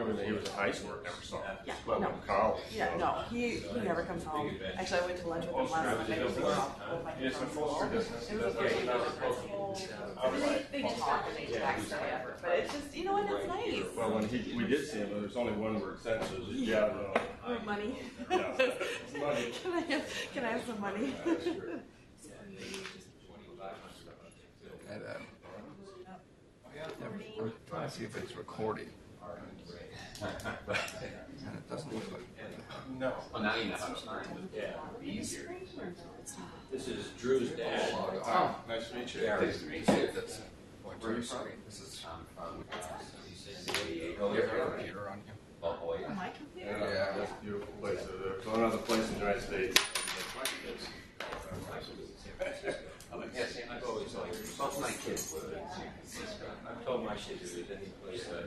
Drew, he was in high school, never saw him. Yeah, Well, no. in college. Yeah, no, he never comes home. Actually, I went to lunch with him last Monday before It's a full business. It was the first they talk and they text or whatever, but it's just, you know what, it's nice. Well, when we did see him, there's only one word sentence. Yeah, no. Oh, money. Yeah. Money. Can I have some money? And, I'm trying to see if it's recording. And it doesn't look like it. No. Well, now you know how to start. Yeah. Easier. This is Drew's dad. Oh, nice to meet you. Yeah, Nice to meet you. That's Where are you from? This is Oh, you have a computer on you. oh, boy. My computer? Yeah, that's a beautiful place. There's one other place in the United States. Yeah, see, I've always told both my kids would. I've told my kids if there's any place that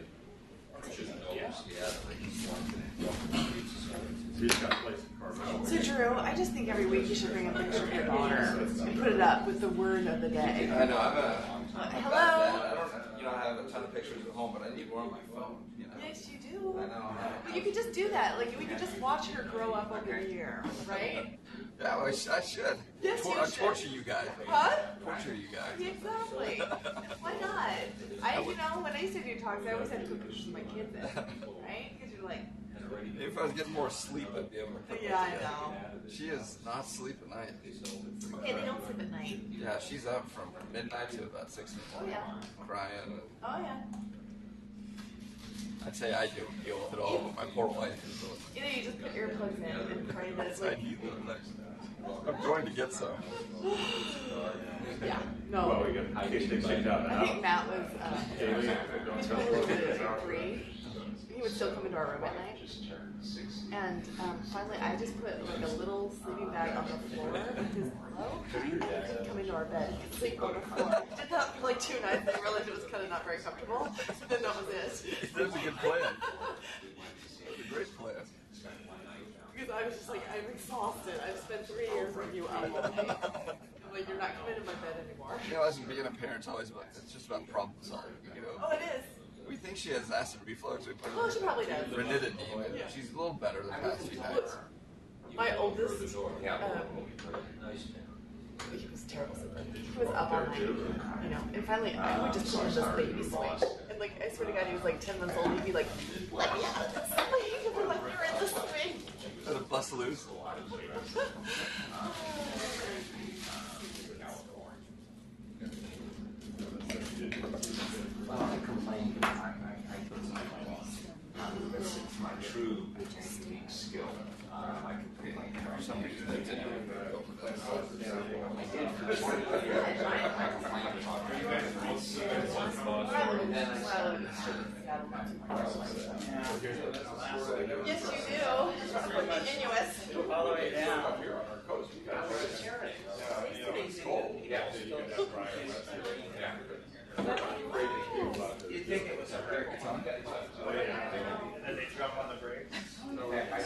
shouldn't go, He's got a place in Carmel. So, Drew, I just think every week you should bring a picture of your daughter and put it up with the word of the day. I know, Hello? I don't have a ton of pictures at home, but I need more on my phone. You know? Yes, you do. I know. But you could just do that. Like, we could just watch her grow up over the year, right? Yeah, well, I should. Yes, you should. Torture you guys. Huh? Torture you guys. Exactly. Why not? When I used to do talks, I always had to put pictures of my kids in, right? Because you're like, If I was getting more sleep, I'd be able to put yeah, I know. She is not asleep at night. Yeah, they don't sleep at night. Yeah, she's up from midnight to about 6 in the morning, crying. Oh, yeah. I'd say I do deal with it all, but my poor wife is doing You know, you just put earplugs in and pray that it's I like, need them next. I'm going to get some. yeah, Well, no. we got kicked out of the I think house. Matt was, between a little bit of grief. He would still come into our room at night. And finally, I just put like a little sleeping bag on the floor with his pillow. And he'd come into our bed and sleep on the floor. Did that for like 2 nights and I realized it was kind of not very comfortable. Then that was it. That's a good plan. That's a great plan. Because I was just like, I'm exhausted. I've spent 3 years with you up all night. I'm like, you're not coming to my bed anymore. You know, as being a parent's always about, it's just about problem solving, you know. Oh, it is. We think she has acid reflux. We put Well, her she probably does. ranitidine, and she's a little better the past few nights. My oldest, he was terrible sleeper. He was up all night, you know. And finally, I would just put him in this baby swing. And like, I swear to God, he was like 10 months old. He'd be like, let me out of this swing. And we're like, you're in the swing. Let it bust loose. Well, I complain because it's my true skill. I complain for some reason. I did Yes, you do. Ingenuous. All the way down. You think it was a break? And they jump on the brakes? I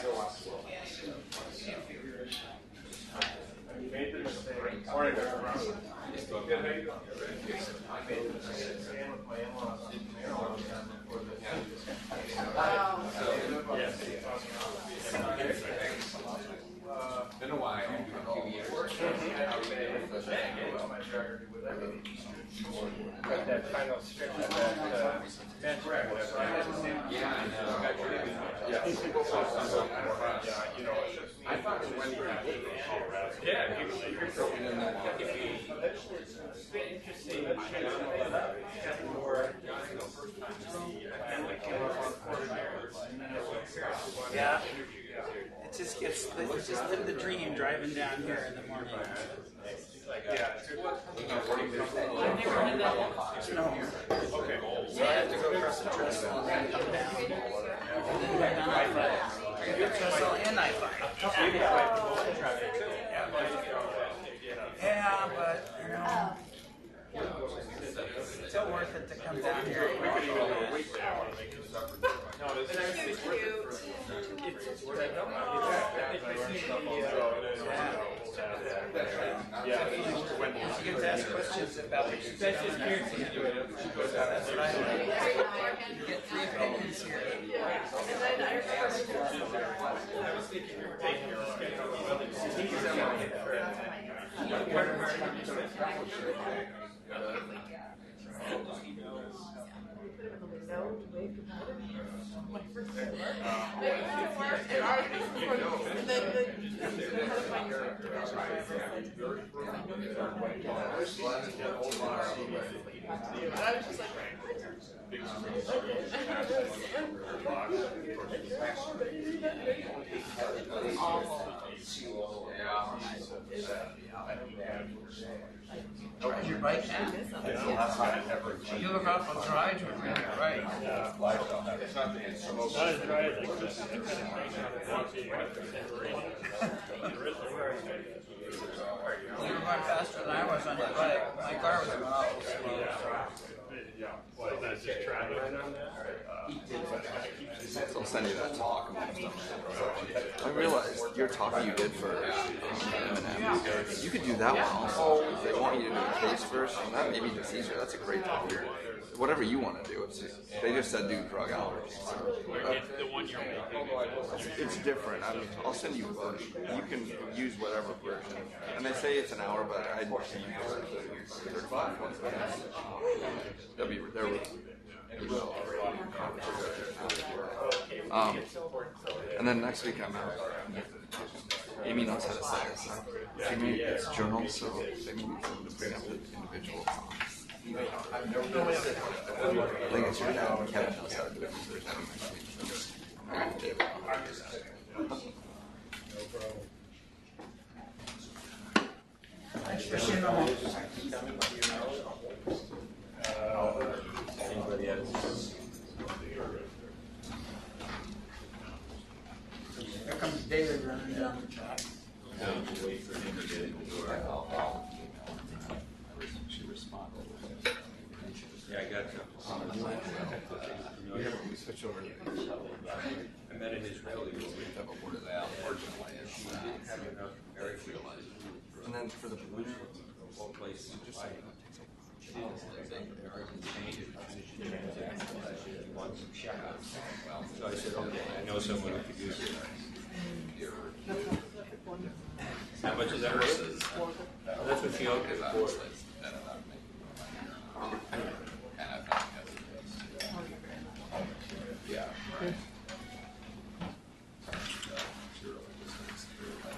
go on slow. You made the mistake. Morning, Dr. Brown. Good, how you doing? I made the mistake of staying with my in-laws in Maryland before the Been a while. A few years. But that final stretch of that bench press, right? Yeah, I know. I thought it went Yeah, it's been interesting. Yeah, it just gets, let's just live the dream driving down here in the morning. Yeah. I've never had that. No. Okay. So I have to go across the trestle and then come down. And then back on I-5. Trestle and I-5. Yeah, but, you know, it's still worth it to come down here. You get to ask questions about what you do. That's what I like. You get 3 opinions here. Is your bike now? You look awful dry to it, really, right? Not as dry as I could. You were going faster than I was on your bike. My car was going awful slow. Well, that's just traffic on that. I'll send you that talk and stuff. I realized your talk you did for Eminem, you could do that one also. If they want you to do a case first, and that may be just easier. That's a great talk. Whatever you want to do. They just said do drug allergy. So, The one you're making. it's different. I'll send you both. You can use whatever version. And they say it's an hour, but I'd use 35 ones. And then next week I'm out. Amy knows how to say it. So she made this journal, so they need someone to bring up the individual talks. I think it's your dad. Kevin knows how to do it. All right, David. Thanks for seeing them. Anybody else? Here comes David running down the track. Wait for him to get in the door. She responded. Yeah, I got you. We switch over to I met an Israeli woman. and then for the blue Place just I So I said, okay, I know someone who could use it. How much is that? That's what she owed me for.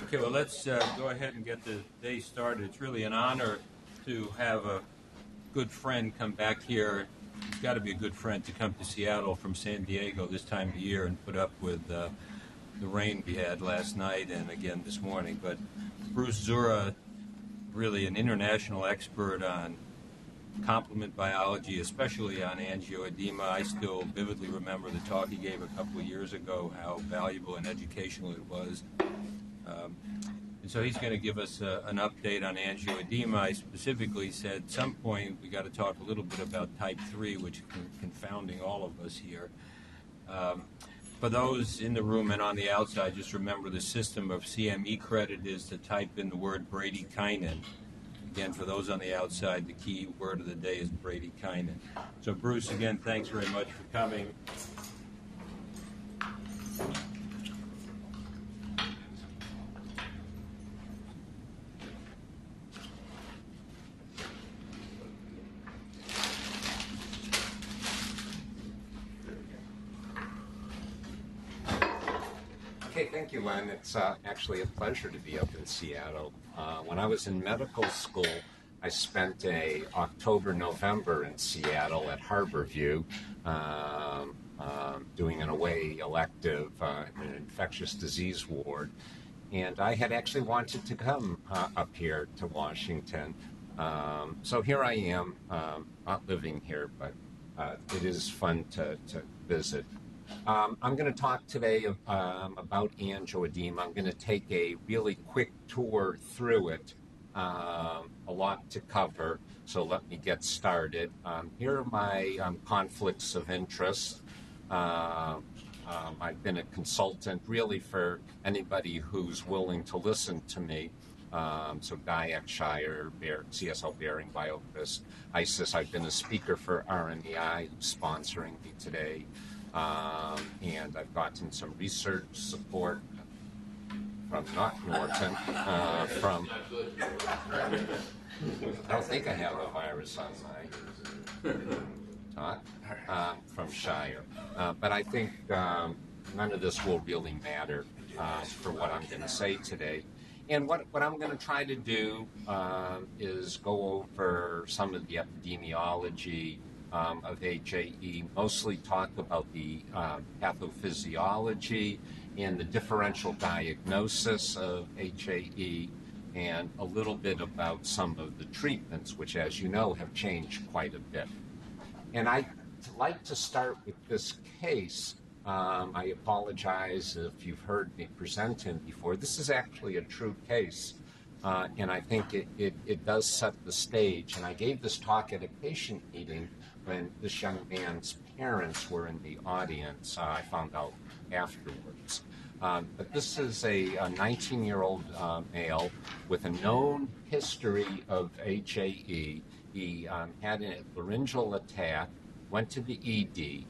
Okay, well, let's go ahead and get the day started. It's really an honor to have a good friend come back here. It's got to be a good friend to come to Seattle from San Diego this time of year and put up with the rain we had last night and again this morning. But Bruce Zuraw, really an international expert on complement biology, especially on angioedema. I still vividly remember the talk he gave a couple of years ago, how valuable and educational it was. And so he's going to give us an update on angioedema. I specifically said at some point we got to talk a little bit about type 3, which is confounding all of us here. For those in the room and on the outside, just remember the system of CME credit is to type in the word bradykinin. Again, for those on the outside, the key word of the day is bradykinin. So Bruce, again, thanks very much for coming. Okay, thank you, Len. It's actually a pleasure to be up in Seattle. When I was in medical school, I spent a October-November in Seattle at Harborview doing an away elective in an infectious disease ward. And I had actually wanted to come up here to Washington. So here I am, not living here, but it is fun to visit. I'm going to talk today about angioedema. I'm going to take a really quick tour through it. A lot to cover, so let me get started. Here are my conflicts of interest. I've been a consultant really for anybody who's willing to listen to me. So Diag, Shire, CSL Behring, BioCris, ISIS. I've been a speaker for RMEI, who's sponsoring me today. And I've gotten some research support from not Norton, from I don't think I have a virus on my talk from Shire. But I think none of this will really matter for what I'm going to say today. And what I'm going to try to do is go over some of the epidemiology of HAE, mostly talk about the pathophysiology and the differential diagnosis of HAE, and a little bit about some of the treatments, which, as you know, have changed quite a bit. And I'd like to start with this case. I apologize if you've heard me present him before. This is actually a true case, and I think it does set the stage. And I gave this talk at a patient meeting when this young man's parents were in the audience. I found out afterwards. But this is a 19-year-old male with a known history of HAE. He had a laryngeal attack, went to the ED.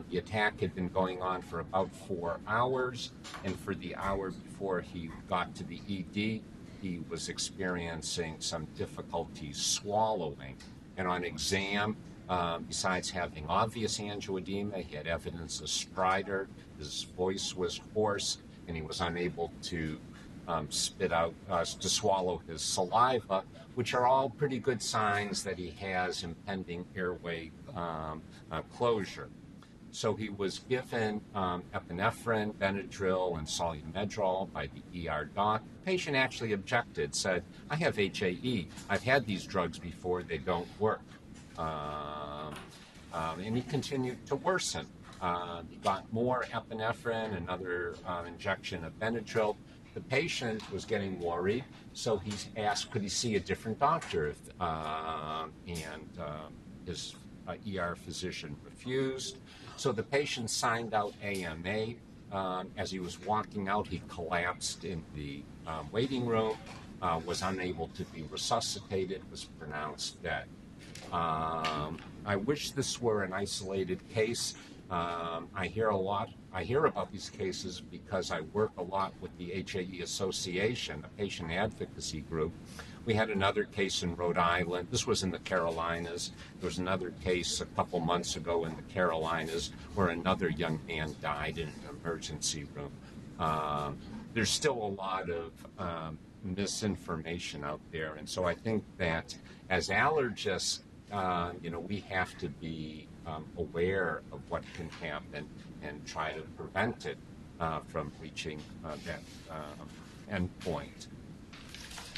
The attack had been going on for about 4 hours, and for the hour before he got to the ED, he was experiencing some difficulty swallowing. And on exam, besides having obvious angioedema, he had evidence of stridor, his voice was hoarse, and he was unable to spit out, to swallow his saliva, which are all pretty good signs that he has impending airway closure. So he was given epinephrine, Benadryl, and Solumedrol by the ER doc. The patient actually objected, said, I have HAE. I've had these drugs before. They don't work. And he continued to worsen. He got more epinephrine, another injection of Benadryl. The patient was getting worried, so he asked, could he see a different doctor? His ER physician refused. So the patient signed out AMA. As he was walking out, he collapsed in the waiting room, was unable to be resuscitated, was pronounced dead. I wish this were an isolated case. I hear about these cases because I work a lot with the HAE Association, a patient advocacy group. We had another case in Rhode Island. This was in the Carolinas. There was another case a couple months ago in the Carolinas where another young man died in an emergency room. There's still a lot of misinformation out there, and so I think that as allergists, we have to be aware of what can happen and try to prevent it from reaching that endpoint.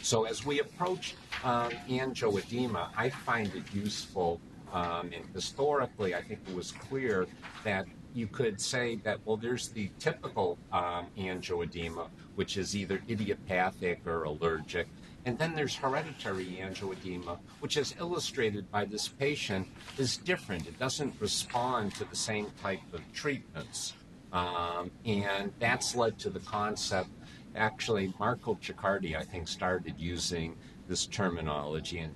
So as we approach angioedema, I find it useful, and historically I think it was clear that you could say that, well, there's the typical angioedema, which is either idiopathic or allergic, and then there's hereditary angioedema, which is illustrated by this patient, is different. It doesn't respond to the same type of treatments. And that's led to the concept. Actually, Marco Ciccardi, I think, started using this terminology, and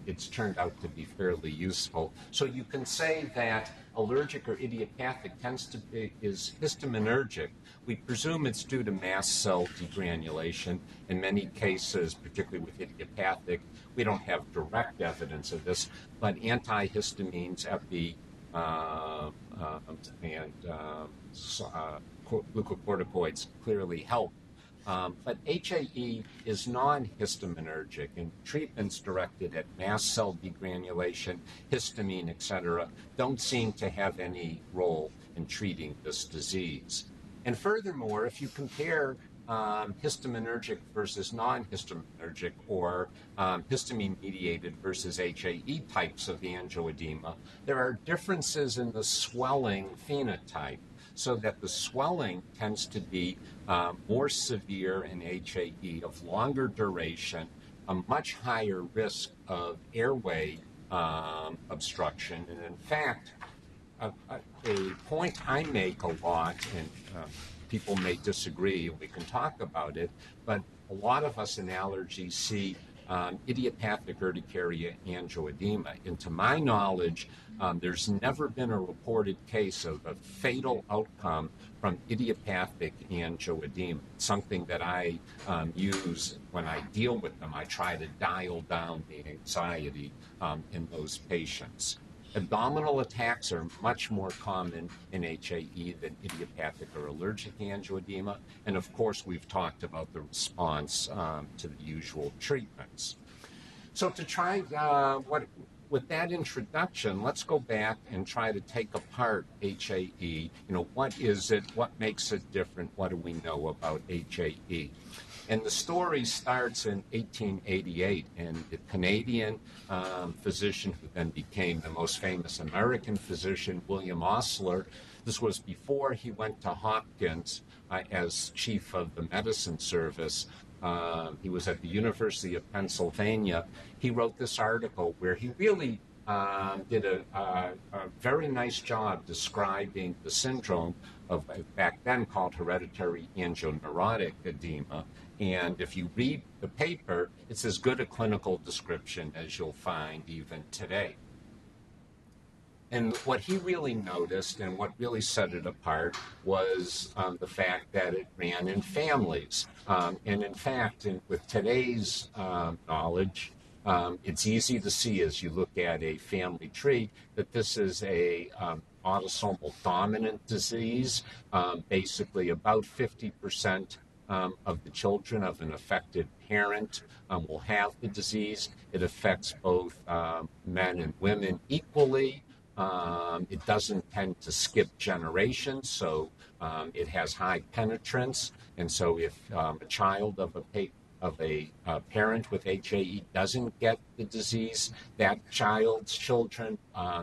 it's turned out to be fairly useful. So you can say that allergic or idiopathic is histaminergic. We presume it's due to mast cell degranulation. In many cases, particularly with idiopathic, we don't have direct evidence of this, but antihistamines, epi, and glucocorticoids clearly help. But HAE is non-histaminergic, and treatments directed at mast cell degranulation, histamine, etc., don't seem to have any role in treating this disease. And furthermore, if you compare histaminergic versus non-histaminergic, or histamine-mediated versus HAE types of angioedema, there are differences in the swelling phenotype, so that the swelling tends to be more severe in HAE, of longer duration, a much higher risk of airway obstruction. And in fact, a point I make a lot, and people may disagree, and we can talk about it, but a lot of us in allergy see idiopathic urticaria angioedema. And to my knowledge, there's never been a reported case of a fatal outcome from idiopathic angioedema. It's something that I use when I deal with them. I try to dial down the anxiety in those patients. Abdominal attacks are much more common in HAE than idiopathic or allergic angioedema. And of course, we've talked about the response to the usual treatments. So to try with that introduction, let's go back and try to take apart HAE. You know, what is it? What makes it different? What do we know about HAE? And the story starts in 1888, and the Canadian physician who then became the most famous American physician, William Osler, this was before he went to Hopkins as chief of the medicine service. He was at the University of Pennsylvania. He wrote this article where he really did a very nice job describing the syndrome of, back then called hereditary angioneurotic edema. And if you read the paper, it's as good a clinical description as you'll find even today. And what he really noticed and what really set it apart was the fact that it ran in families. And in fact, with today's knowledge, it's easy to see as you look at a family tree that this is a autosomal dominant disease. Basically, about 50% of the children of an affected parent will have the disease. It affects both men and women equally. It doesn't tend to skip generations, so it has high penetrance. And so if a child of a parent with HAE doesn't get the disease, that child's children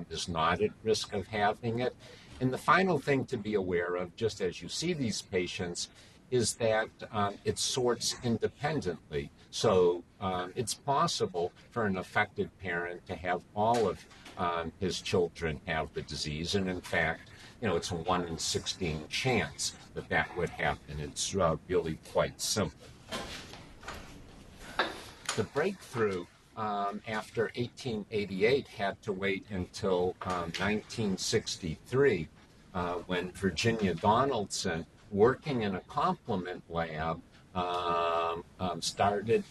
is not at risk of having it. And the final thing to be aware of, just as you see these patients, is that it sorts independently. So it's possible for an affected parent to have all of his children have the disease. And in fact, you know, it's a 1 in 16 chance that that would happen. It's really quite simple. The breakthrough after 1888 had to wait until 1963 when Virginia Donaldson, working in a complement lab,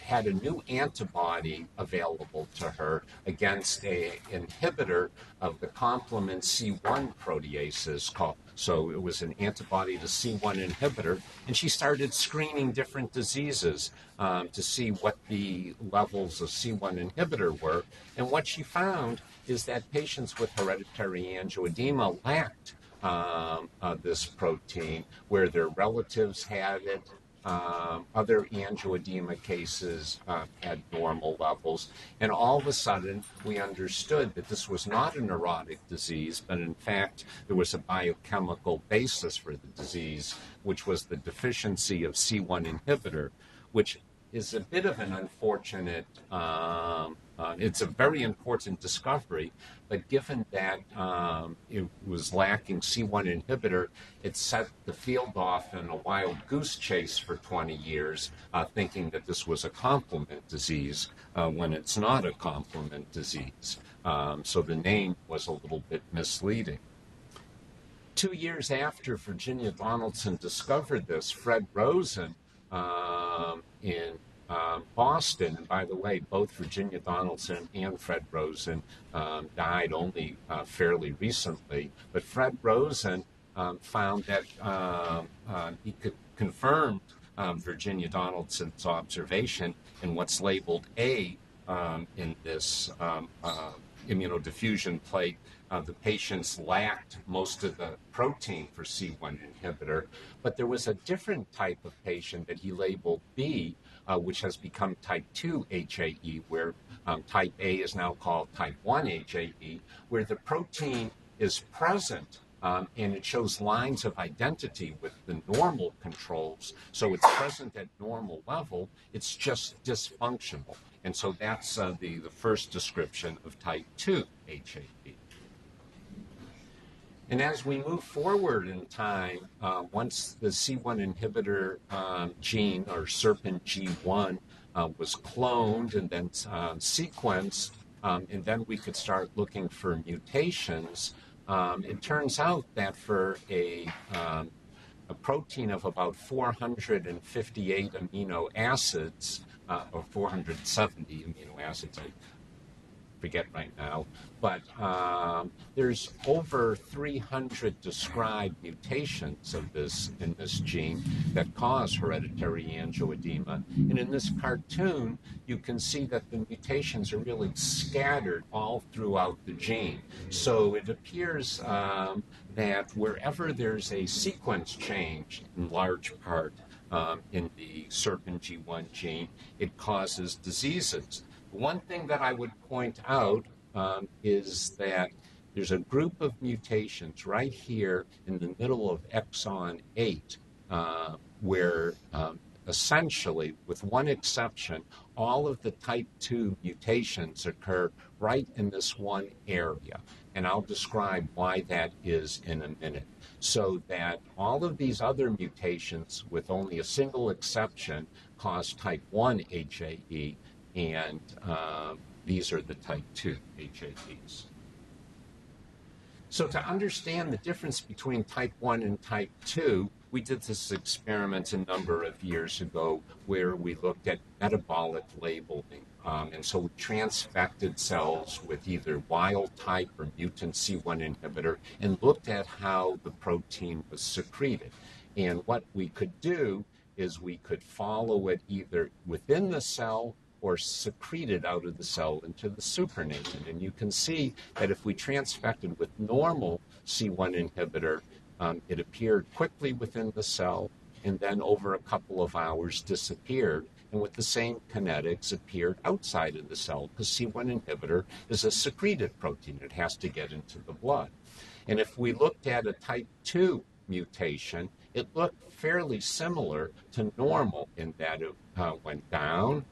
had a new antibody available to her against an inhibitor of the complement C1 proteases. So it was an antibody to C1 inhibitor, and she started screening different diseases to see what the levels of C1 inhibitor were. And what she found is that patients with hereditary angioedema lacked this protein, where their relatives had it. Other angioedema cases had normal levels. And all of a sudden, we understood that this was not a neurotic disease, but in fact, there was a biochemical basis for the disease, which was the deficiency of C1 inhibitor, which is a bit of an unfortunate, it's a very important discovery, but given that it was lacking C1 inhibitor, it set the field off in a wild goose chase for 20 years, thinking that this was a complement disease when it's not a complement disease. So the name was a little bit misleading. 2 years after Virginia Donaldson discovered this, Fred Rosen in Boston, and by the way, both Virginia Donaldson and Fred Rosen died only fairly recently, but Fred Rosen found that he could confirm Virginia Donaldson's observation in what's labeled A in this immunodiffusion plate. The patients lacked most of the protein for C1 inhibitor, but there was a different type of patient that he labeled B, which has become type 2 HAE, where type A is now called type 1 HAE, where the protein is present and it shows lines of identity with the normal controls. So it's present at normal level, it's just dysfunctional. And so that's the first description of type 2 HAE. And as we move forward in time, once the C1 inhibitor gene, or SERPIN G1, was cloned and then sequenced, and then we could start looking for mutations. It turns out that for a protein of about 458 amino acids, or 470 amino acids, I forget right now, but there's over 300 described mutations of this in this gene that cause hereditary angioedema. And in this cartoon, you can see that the mutations are really scattered all throughout the gene. So it appears that wherever there's a sequence change, in large part in the SERPING1 gene, it causes diseases. One thing that I would point out is that there's a group of mutations right here in the middle of exon 8 where essentially, with one exception, all of the type 2 mutations occur right in this one area. And I'll describe why that is in a minute. So that all of these other mutations, with only a single exception, cause type 1 HAE, and these are the type 2 HAEs. So to understand the difference between type 1 and type 2, we did this experiment a number of years ago where we looked at metabolic labeling. And so we transfected cells with either wild type or mutant C1 inhibitor and looked at how the protein was secreted. And what we could do is we could follow it either within the cell or secreted out of the cell into the supernatant. And you can see that if we transfected with normal C1 inhibitor, it appeared quickly within the cell and then over a couple of hours disappeared, and with the same kinetics appeared outside of the cell because C1 inhibitor is a secreted protein. It has to get into the blood. And if we looked at a type 2 mutation, it looked fairly similar to normal in that it went down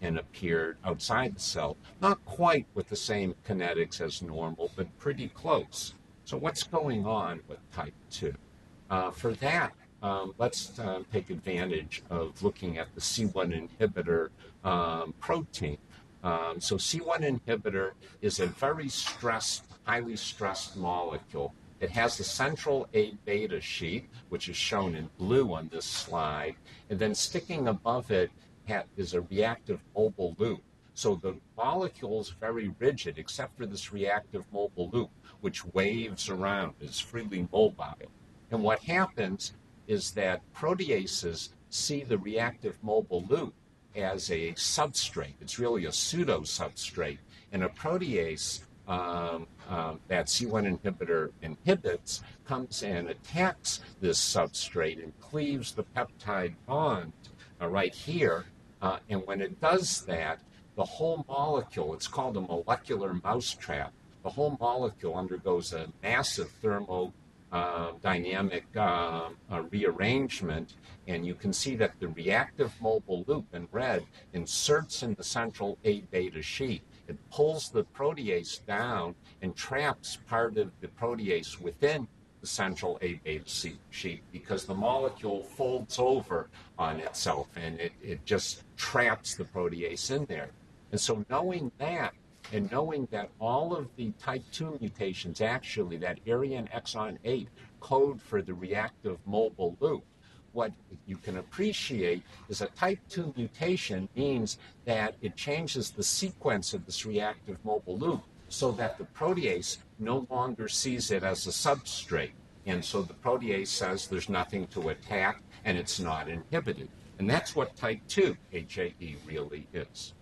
and appeared outside the cell. Not quite with the same kinetics as normal, but pretty close. So what's going on with type 2? For that, let's take advantage of looking at the C1 inhibitor protein. So C1 inhibitor is a very stressed, highly stressed molecule. It has the central A beta sheet, which is shown in blue on this slide, and then sticking above it is a reactive mobile loop. So the molecule is very rigid, except for this reactive mobile loop, which waves around, is freely mobile. And what happens is that proteases see the reactive mobile loop as a substrate. It's really a pseudo-substrate. And a protease that C1 inhibitor inhibits comes and attacks this substrate and cleaves the peptide bond right here. And when it does that, the whole molecule, it's called a molecular mousetrap, the whole molecule undergoes a massive thermodynamic rearrangement, and you can see that the reactive mobile loop in red inserts in the central A beta sheet. It pulls the protease down and traps part of the protease within the central A beta sheet because the molecule folds over on itself and it just traps the protease in there. And so knowing that, and knowing that all of the type 2 mutations, actually that area in exon 8 code for the reactive mobile loop, what you can appreciate is a type 2 mutation means that it changes the sequence of this reactive mobile loop so that the protease no longer sees it as a substrate. And so the protease says there's nothing to attack and it's not inhibited. And that's what type 2 HAE really is.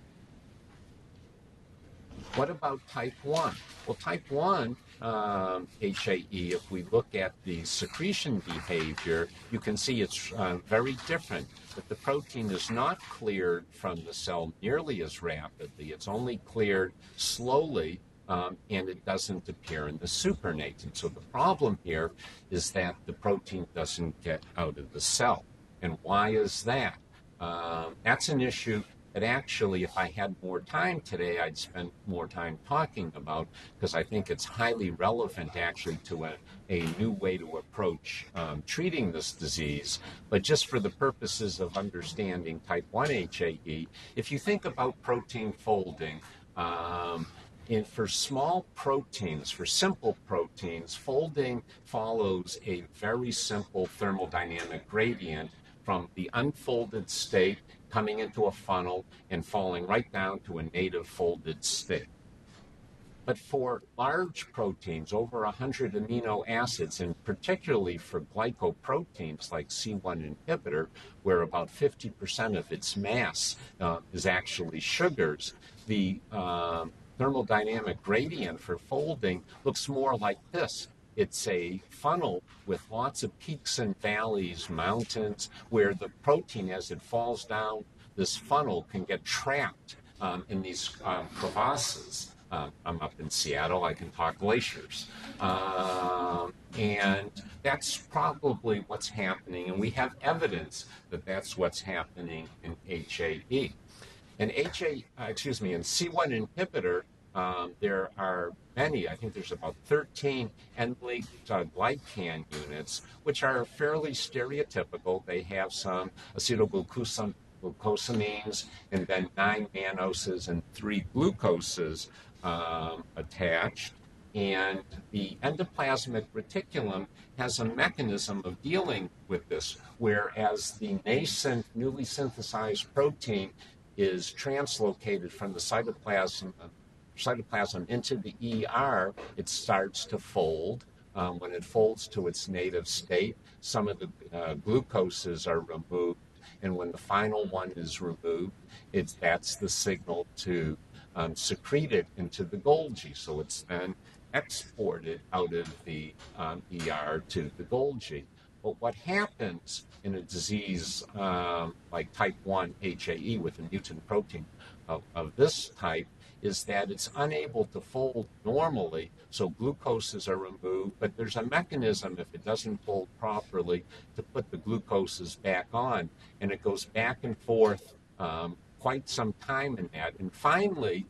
What about type 1? Well, type 1 HAE, if we look at the secretion behavior, you can see it's very different. That the protein is not cleared from the cell nearly as rapidly. It's only cleared slowly, and it doesn't appear in the supernatant. So the problem here is that the protein doesn't get out of the cell. And why is that? That's an issue that actually, if I had more time today, I'd spend more time talking about, because I think it's highly relevant actually to a new way to approach treating this disease. But just for the purposes of understanding type 1 HAE, if you think about protein folding, for small proteins, for simple proteins, folding follows a very simple thermodynamic gradient from the unfolded state coming into a funnel and falling right down to a native folded state. But for large proteins, over 100 amino acids, and particularly for glycoproteins like C1 inhibitor, where about 50% of its mass is actually sugars, the thermodynamic gradient for folding looks more like this. It's a funnel with lots of peaks and valleys, mountains, where the protein, as it falls down this funnel, can get trapped in these crevasses. I'm up in Seattle, I can talk glaciers. And that's probably what's happening, and we have evidence that that's what's happening in HAE. In C1 inhibitor, there are many, I think there's about 13 end-linked glycan units, which are fairly stereotypical. They have some acetylglucosamines and then 9 mannoses and 3 glucoses attached. And the endoplasmic reticulum has a mechanism of dealing with this, whereas the nascent, newly synthesized protein is translocated from the cytoplasm into the ER, it starts to fold. When it folds to its native state, some of the glucoses are removed, and when the final one is removed, that's the signal to secrete it into the Golgi. So it's then exported out of the ER to the Golgi. But what happens in a disease like type 1 HAE with a mutant protein of this type is that it's unable to fold normally, so glucoses are removed, but there's a mechanism, if it doesn't fold properly, to put the glucoses back on, and it goes back and forth quite some time in that. And finally,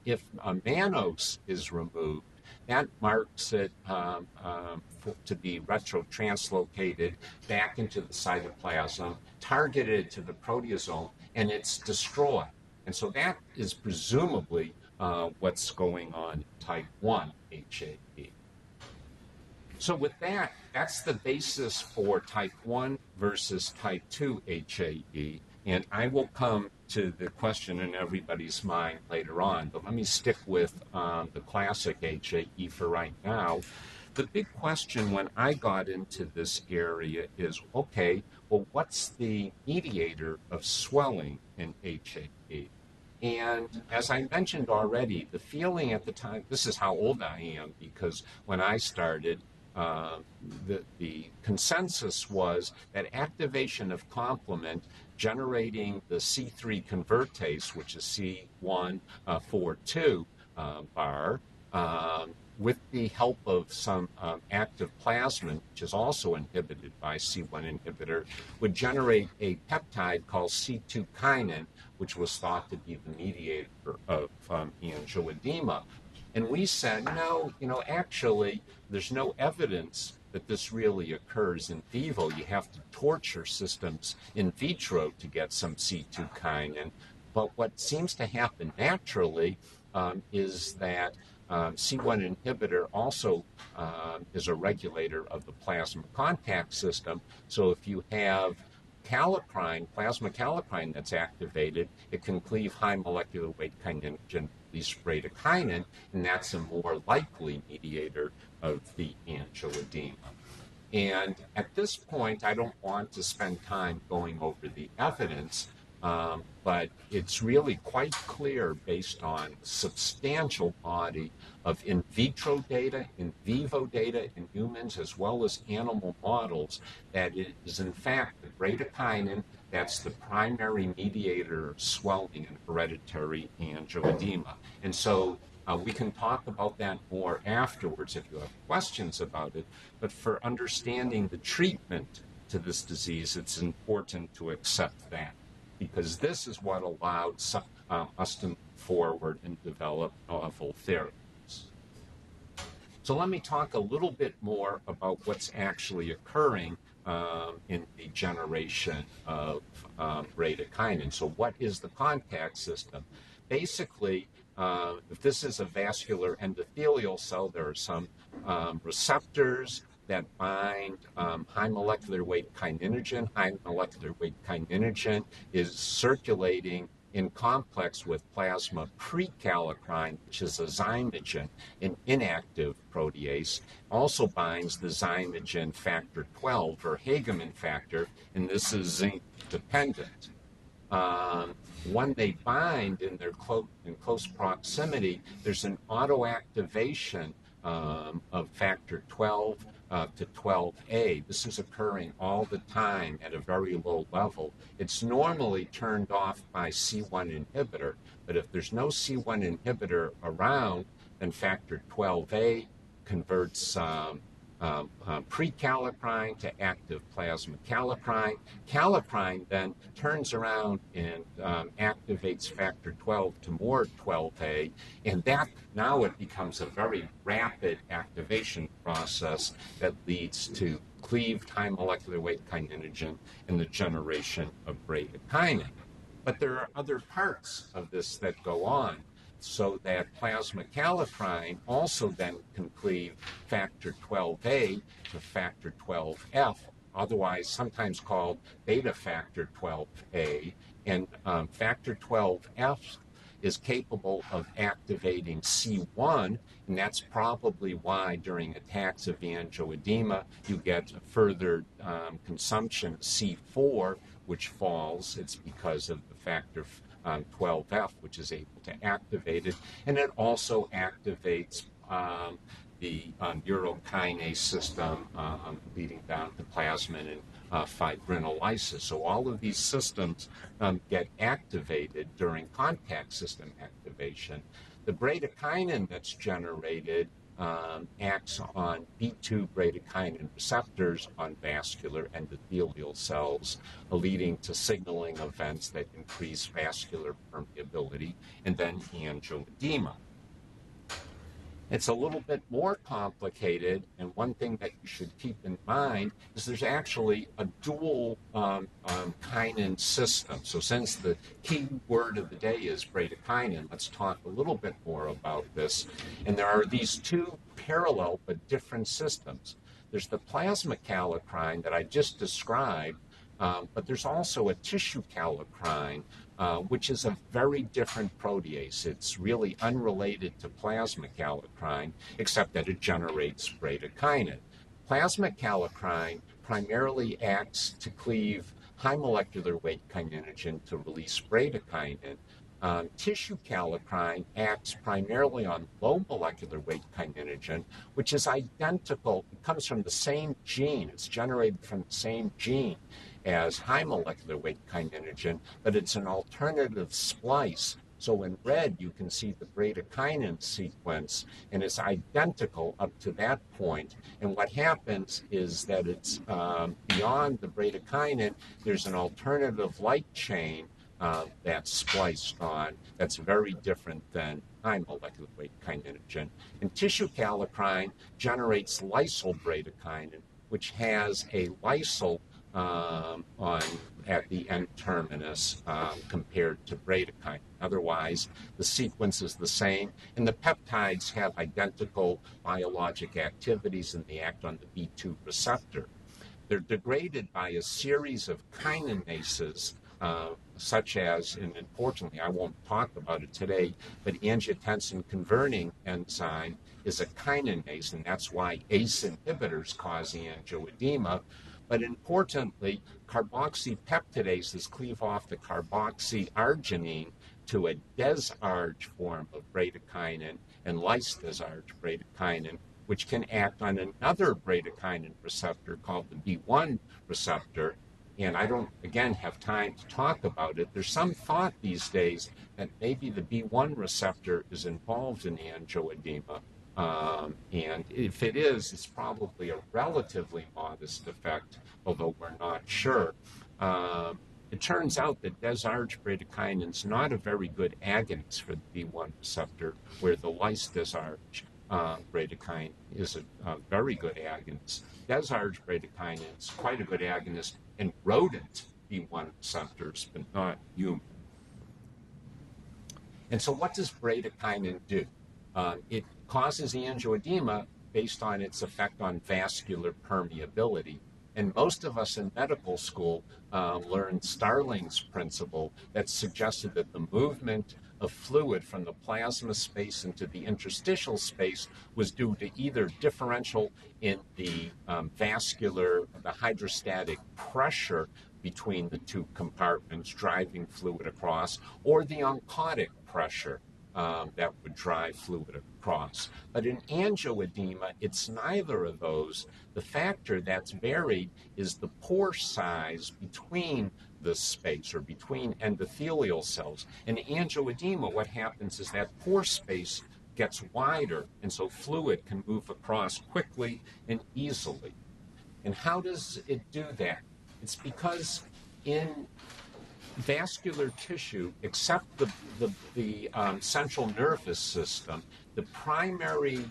if a mannose is removed, that marks it to be retrotranslocated back into the cytoplasm, targeted to the proteasome, and it's destroyed. And so that is presumably what's going on in type 1 HAE. So with that, that's the basis for type 1 versus type 2 HAE. And I will come to the question in everybody's mind later on, but let me stick with the classic HAE for right now. The big question when I got into this area is, okay, well, what's the mediator of swelling in HAE? And as I mentioned already, the feeling at the time, this is how old I am, because when I started, the consensus was that activation of complement generating the C3 convertase, which is C142 bar, with the help of some active plasmin, which is also inhibited by C1 inhibitor, would generate a peptide called C2 kinin, which was thought to be the mediator of angioedema. And we said, no, actually, there's no evidence that this really occurs in vivo. You have to torture systems in vitro to get some C2 kinin. But what seems to happen naturally is that C1 inhibitor also is a regulator of the plasma contact system. So if you have kallikrein, plasma kallikrein that's activated, it can cleave high molecular weight kininogen, release bradykinin, and that's a more likely mediator of the angioedema. And at this point, I don't want to spend time going over the evidence, but it's really quite clear based on substantial body of in vitro data, in vivo data in humans, as well as animal models, that it is in fact the bradykinin that's the primary mediator of swelling and hereditary angioedema. And so we can talk about that more afterwards if you have questions about it, but for understanding the treatment to this disease, it's important to accept that. because this is what allowed us to move forward and develop novel therapies. So let me talk a little bit more about what's actually occurring in the generation of bradykinin. So what is the contact system? Basically, if this is a vascular endothelial cell, there are some receptors that bind high molecular weight kininogen. High molecular weight kininogen is circulating in complex with plasma prekallikrein, which is a zymogen, an inactive protease, also binds the zymogen factor 12 or Hageman factor, and this is zinc dependent. When they bind in close proximity, there's an autoactivation of factor 12 to 12A. This is occurring all the time at a very low level. It's normally turned off by C1 inhibitor, but if there's no C1 inhibitor around, then factor 12A converts prekallikrein to active plasma kallikrein. Kallikrein then turns around and activates factor 12 to more 12A, and that now it becomes a very rapid activation process that leads to cleaved high molecular weight kininogen and the generation of bradykinin. But there are other parts of this that go on, so that plasma kallikrein also then can cleave factor 12A to factor 12F, otherwise sometimes called beta factor 12A, and factor 12F is capable of activating C1, and that's probably why during attacks of angioedema you get further consumption of C4, which falls. It's because of the factor 12F, which is able to activate it, and it also activates the urokinase system leading down to plasmin and fibrinolysis. So all of these systems get activated during contact system activation. The bradykinin that's generated acts on B2 bradykinin receptors on vascular endothelial cells, leading to signaling events that increase vascular permeability and then angioedema. It's a little bit more complicated, and one thing that you should keep in mind is there's actually a dual kinin system. So since the key word of the day is bradykinin, let's talk a little bit more about this. And there are these two parallel but different systems. There's the plasma kallikrein that I just described, but there's also a tissue kallikrein, which is a very different protease. It's really unrelated to plasma kallikrein, except that it generates bradykinin. Plasma kallikrein primarily acts to cleave high molecular weight kininogen to release bradykinin. Tissue kallikrein acts primarily on low molecular weight kininogen, which is identical. It comes from the same gene. It's generated from the same gene as high molecular weight kininogen, but it's an alternative splice. So in red, you can see the bradykinin sequence, and it's identical up to that point. And what happens is that it's beyond the bradykinin, there's an alternative light chain that's spliced on that's very different than high molecular weight kininogen. And tissue kallikrein generates lysyl bradykinin, which has a lysyl at the end terminus compared to bradykinin. Otherwise, the sequence is the same, and the peptides have identical biologic activities, and they act on the B2 receptor. They're degraded by a series of kininases, such as, and unfortunately I won't talk about it today, but angiotensin converting enzyme is a kininase, and that's why ACE inhibitors cause angioedema. But importantly, carboxypeptidases cleave off the carboxyarginine to a desarg form of bradykinin and lysdesarg bradykinin, which can act on another bradykinin receptor called the B1 receptor. And I don't, again, have time to talk about it. There's some thought these days that maybe the B1 receptor is involved in angioedema. And if it is, it's probably a relatively modest effect, although we're not sure. it turns out that desarg-bradykinin is not a very good agonist for the B1 receptor, where the lys-desarg bradykinin is a very good agonist. Desarg-bradykinin is quite a good agonist in rodent B1 receptors, but not human. And so what does bradykinin do? It causes angioedema based on its effect on vascular permeability. And most of us in medical school learned Starling's principle that suggested that the movement of fluid from the plasma space into the interstitial space was due to either differential in the the hydrostatic pressure between the two compartments driving fluid across, or the oncotic pressure that would drive fluid across. But in angioedema, it's neither of those. The factor that's varied is the pore size between the space or between endothelial cells. In angioedema, what happens is that pore space gets wider, and so fluid can move across quickly and easily. And how does it do that? It's because in vascular tissue, except the central nervous system, the primary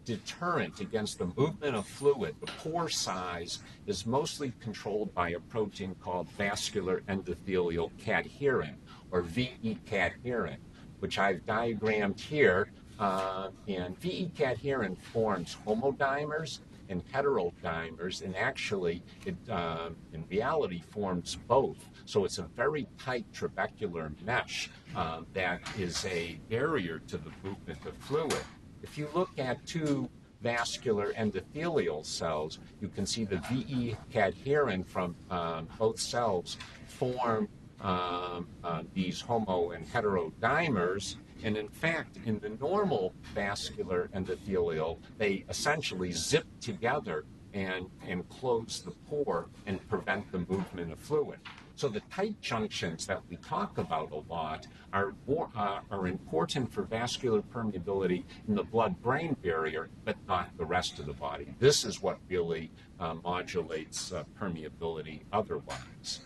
deterrent against the movement of fluid, the pore size, is mostly controlled by a protein called vascular endothelial cadherin, or VE cadherin, which I've diagrammed here. And VE cadherin forms homodimers and heterodimers, and actually, it in reality forms both. So it's a very tight trabecular mesh that is a barrier to the movement of fluid. If you look at two vascular endothelial cells, you can see the VE cadherin from both cells form these homo and heterodimers. And in fact, in the normal vascular endothelial, they essentially zip together and close the pore and prevent the movement of fluid. So the tight junctions that we talk about a lot are important for vascular permeability in the blood-brain barrier, but not the rest of the body. This is what really modulates permeability otherwise.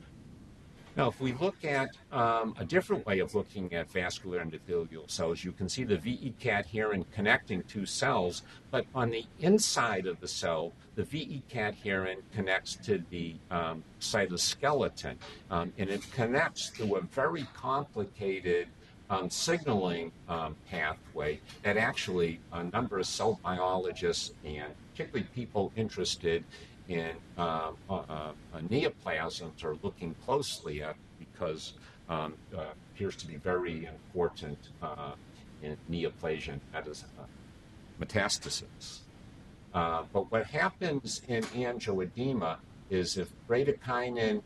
Now, if we look at a different way of looking at vascular endothelial cells, you can see the VE cadherin connecting two cells, but on the inside of the cell, the VE cadherin connects to the cytoskeleton, and it connects to a very complicated signaling pathway that actually a number of cell biologists and particularly people interested in neoplasms are looking closely at, because appears to be very important in neoplasia metastasis. But what happens in angioedema is if bradykinin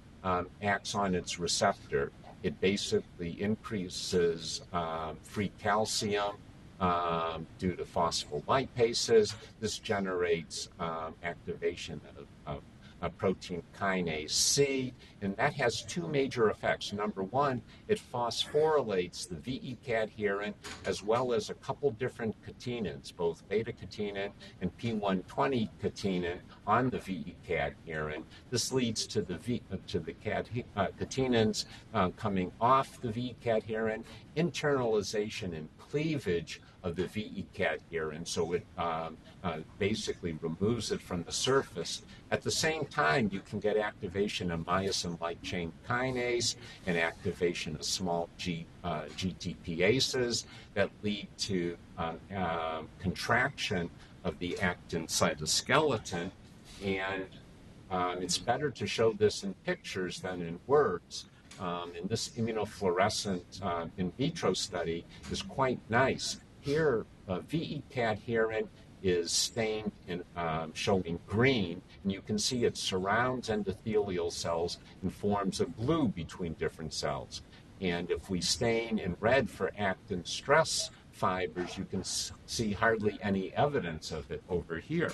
acts on its receptor, it basically increases free calcium due to phospholipases. This generates activation of protein kinase C, and that has two major effects. Number one, it phosphorylates the VE cadherin as well as a couple different catenins, both beta-catenin and P120 catenin on the VE cadherin. This leads to the catenins coming off the VE cadherin, internalization and cleavage of the VE cadherin, so it basically removes it from the surface. At the same time, you can get activation of myosin light chain kinase and activation of small GTPases that lead to contraction of the actin cytoskeleton. And it's better to show this in pictures than in words. And this immunofluorescent in vitro study is quite nice. Here, VE cadherin is stained in showing green, and you can see it surrounds endothelial cells and forms a glue between different cells. And if we stain in red for actin stress fibers, you can see hardly any evidence of it over here.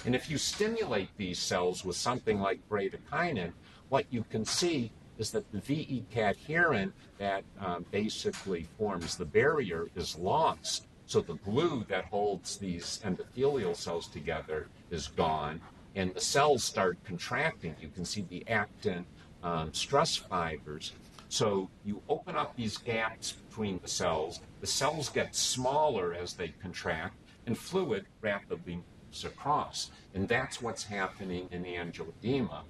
And if you stimulate these cells with something like bradykinin, what you can see is that the VE cadherin that basically forms the barrier is lost. So the glue that holds these endothelial cells together is gone, and the cells start contracting. You can see the actin stress fibers. So you open up these gaps between the cells get smaller as they contract, and fluid rapidly moves across. And that's what's happening in angioedema,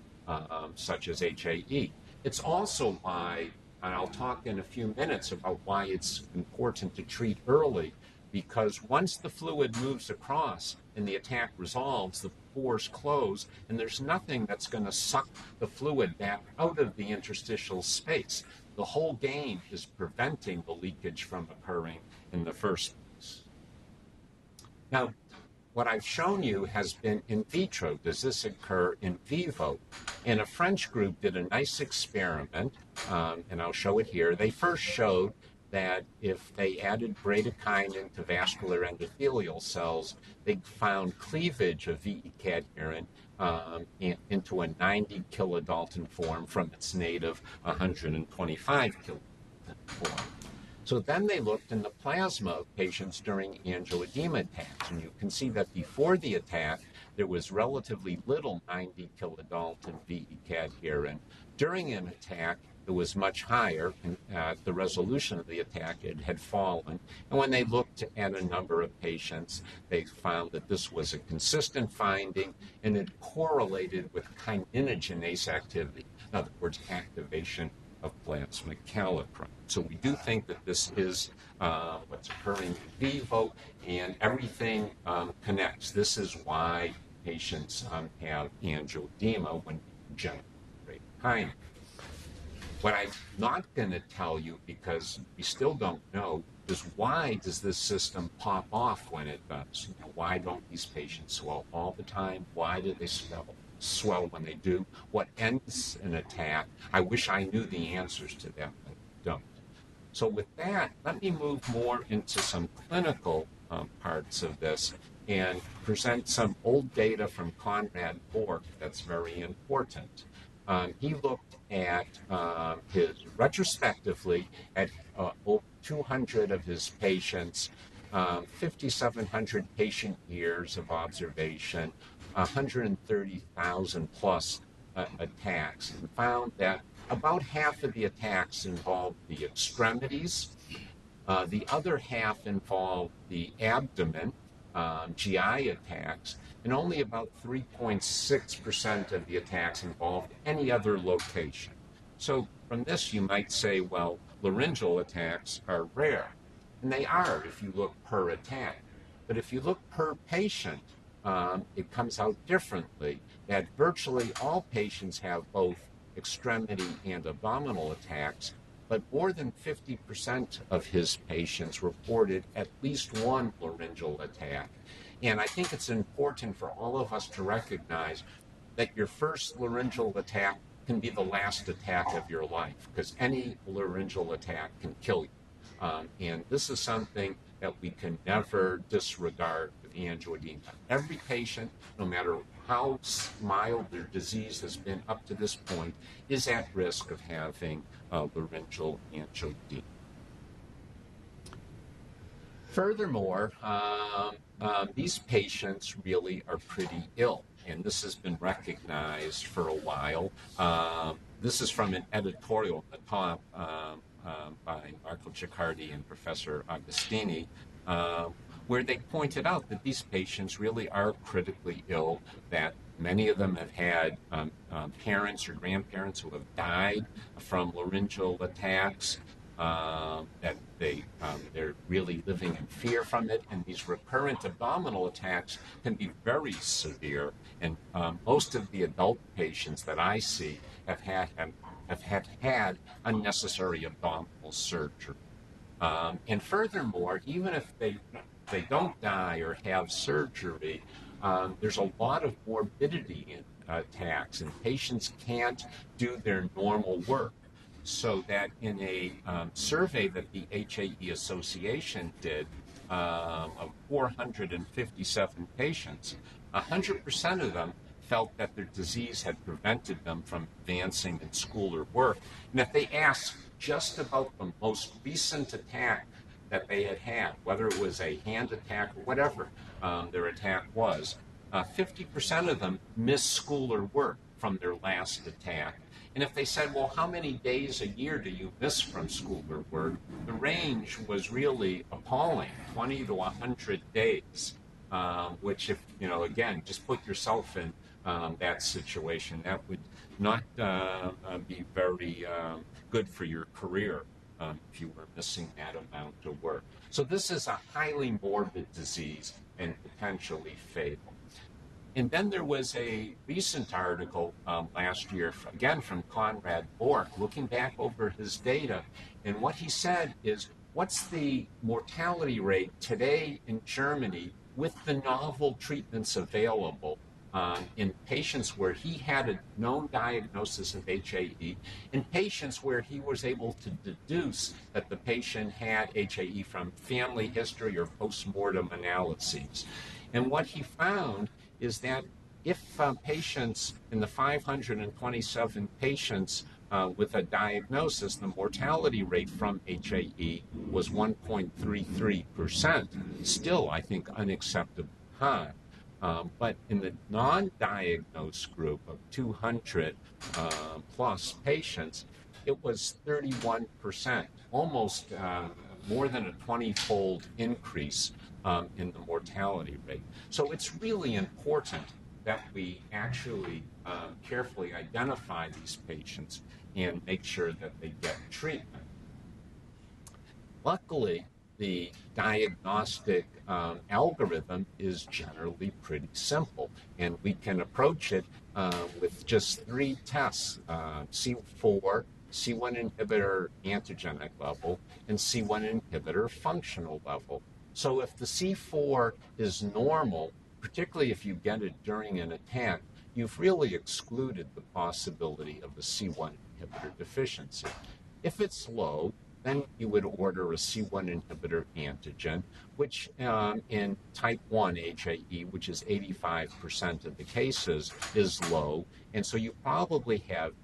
such as HAE. It's also why, and I'll talk in a few minutes about why it's important to treat early, because once the fluid moves across and the attack resolves, the pores close, and there's nothing that's going to suck the fluid back out of the interstitial space. The whole game is preventing the leakage from occurring in the first place. Now, what I've shown you has been in vitro. Does this occur in vivo? And a French group did a nice experiment, and I'll show it here. They first showed that if they added bradykinin to vascular endothelial cells, they found cleavage of VE cadherin into a 90 kilodalton form from its native 125 kilodalton form. So then they looked in the plasma of patients during angioedema attacks, and you can see that before the attack, there was relatively little 90 kilodalton VE cadherin. During an attack, it was much higher, and at the resolution of the attack, it had fallen. And when they looked at a number of patients, they found that this was a consistent finding, and it correlated with kininogenase activity, in other words, activation of plasma kallikrein. So we do think that this is what's occurring in vivo, and everything connects. This is why patients have angioedema when you generate bradykinin. What I'm not going to tell you, because we still don't know, is why does this system pop off when it does? Why don't these patients swell all the time? Why do they swell when they do? What ends an attack? I wish I knew the answers to that, but I don't. So with that, let me move more into some clinical parts of this and present some old data from Conrad Bork that's very important. He looked at retrospectively at over 200 of his patients, 5,700 patient years of observation, 130,000 plus attacks, and found that about half of the attacks involved the extremities, the other half involved the abdomen, GI attacks, and only about 3.6% of the attacks involved any other location. So from this, you might say, well, laryngeal attacks are rare. And they are if you look per attack. But if you look per patient, it comes out differently, that virtually all patients have both extremity and abdominal attacks, but more than 50% of his patients reported at least one laryngeal attack. And I think it's important for all of us to recognize that your first laryngeal attack can be the last attack of your life, because any laryngeal attack can kill you. And this is something that we can never disregard with angioedema. Every patient, no matter how mild their disease has been up to this point, is at risk of having laryngeal angioedema. Furthermore, these patients really are pretty ill, and this has been recognized for a while. This is from an editorial at the top by Marco Ciccardi and Professor Agostini, where they pointed out that these patients really are critically ill, that many of them have had parents or grandparents who have died from laryngeal attacks, that they're really living in fear from it, and these recurrent abdominal attacks can be very severe. And most of the adult patients that I see have had unnecessary abdominal surgery. And furthermore, even if they don't die or have surgery, there's a lot of morbidity in attacks, and patients can't do their normal work. So that in a survey that the HAE Association did of 457 patients, 100% of them felt that their disease had prevented them from advancing in school or work. And if they asked just about the most recent attack that they had, whether it was a hand attack or whatever their attack was, 50% of them missed school or work. from their last attack. And if they said, well, how many days a year do you miss from school or work? The range was really appalling, 20 to 100 days, which if, again, just put yourself in that situation, that would not be very good for your career if you were missing that amount of work. So this is a highly morbid disease and potentially fatal. And then there was a recent article last year, again from Conrad Bork, looking back over his data. And what he said is, what's the mortality rate today in Germany with the novel treatments available in patients where he had a known diagnosis of HAE, in patients where he was able to deduce that the patient had HAE from family history or post-mortem analyses. And what he found is that if patients, in the 527 patients with a diagnosis, the mortality rate from HAE was 1.33%, still, I think, unacceptably high. But in the non-diagnosed group of 200 plus patients, it was 31%, almost more than a 20-fold increase in the mortality rate. So it's really important that we actually carefully identify these patients and make sure that they get treatment. Luckily, the diagnostic algorithm is generally pretty simple, and we can approach it with just 3 tests, C4, C1 inhibitor antigenic level, and C1 inhibitor functional level. So if the C4 is normal, particularly if you get it during an attack, you've really excluded the possibility of a C1 inhibitor deficiency. If it's low, then you would order a C1 inhibitor antigen, which in type 1 HAE, which is 85% of the cases, is low, and so you probably have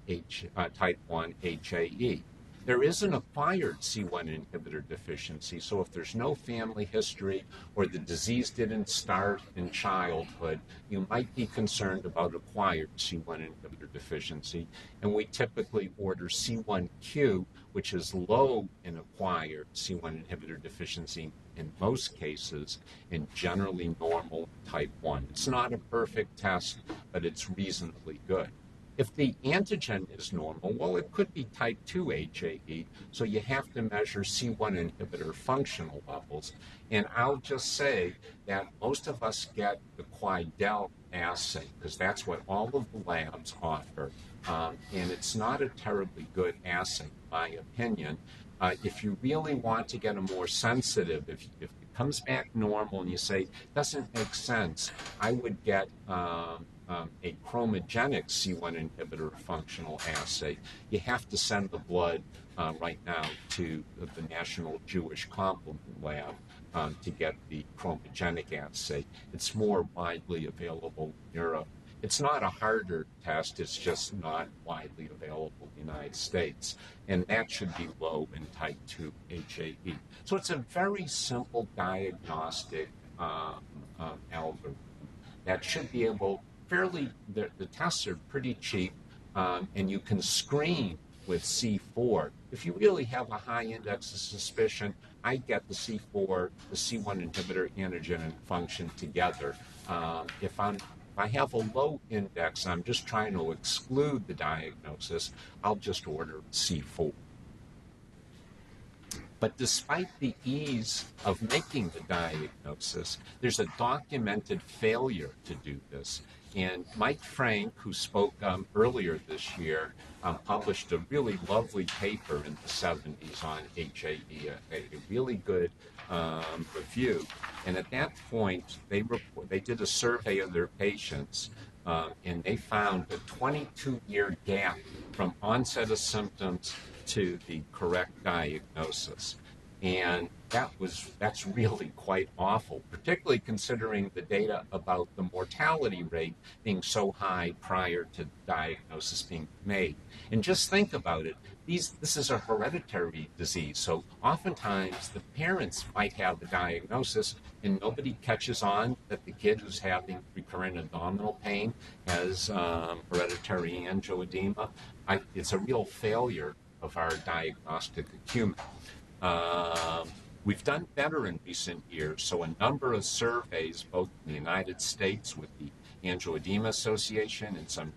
type 1 HAE. There is an acquired C1 inhibitor deficiency, so if there's no family history or the disease didn't start in childhood, you might be concerned about acquired C1 inhibitor deficiency, and we typically order C1q, which is low in acquired C1 inhibitor deficiency in most cases, and generally normal type 1. It's not a perfect test, but it's reasonably good. If the antigen is normal, well, it could be type 2 HAE, so you have to measure C1 inhibitor functional levels. And I'll just say that most of us get the Quidel assay, because that's what all of the labs offer, and it's not a terribly good assay, in my opinion. If you really want to get a more sensitive, if it comes back normal and you say, doesn't make sense, I would get a chromogenic C1 inhibitor functional assay. You have to send the blood right now to the National Jewish Complement Lab to get the chromogenic assay. It's more widely available in Europe. It's not a harder test, it's just not widely available in the United States. And that should be low in type 2 HAE. So it's a very simple diagnostic algorithm that should be able, the tests are pretty cheap, and you can screen with C4. If you really have a high index of suspicion, I get the C4, the C1 inhibitor antigen and function together. If I have a low index, I'm just trying to exclude the diagnosis, I'll just order C4. But despite the ease of making the diagnosis, there's a documented failure to do this. And Mike Frank, who spoke earlier this year, published a really lovely paper in the 70s on HAE, a really good review. And at that point, they did a survey of their patients, and they found a 22-year gap from onset of symptoms to the correct diagnosis. And that's really quite awful, particularly considering the data about the mortality rate being so high prior to diagnosis being made. And just think about it. This is a hereditary disease, so oftentimes the parents might have the diagnosis and nobody catches on that the kid who's having recurrent abdominal pain has hereditary angioedema. It's a real failure of our diagnostic acumen. We've done better in recent years, so a number of surveys, both in the United States with the Angioedema Association and some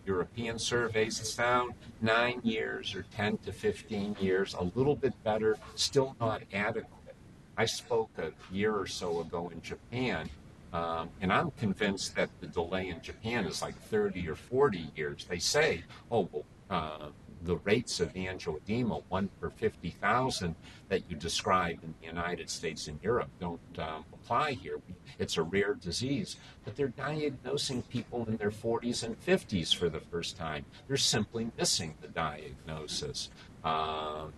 European surveys, it's found 9 years or 10 to 15 years, a little bit better, still not adequate. I spoke a year or so ago in Japan, and I'm convinced that the delay in Japan is like 30 or 40 years. They say, the rates of angioedema, 1 per 50,000 that you described in the United States and Europe don't apply here. It's a rare disease, but they're diagnosing people in their 40s and 50s for the first time. They're simply missing the diagnosis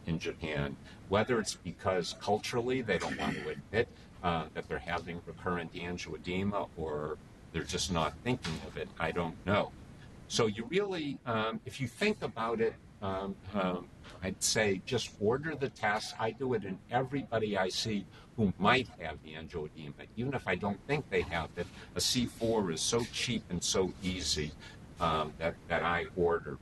in Japan, whether it's because culturally they don't want to admit that they're having recurrent angioedema or they're just not thinking of it. I don't know. So you really, if you think about it, I'd say just order the test. I do it in everybody I see who might have angioedema. Even if I don't think they have it, a C4 is so cheap and so easy that I order.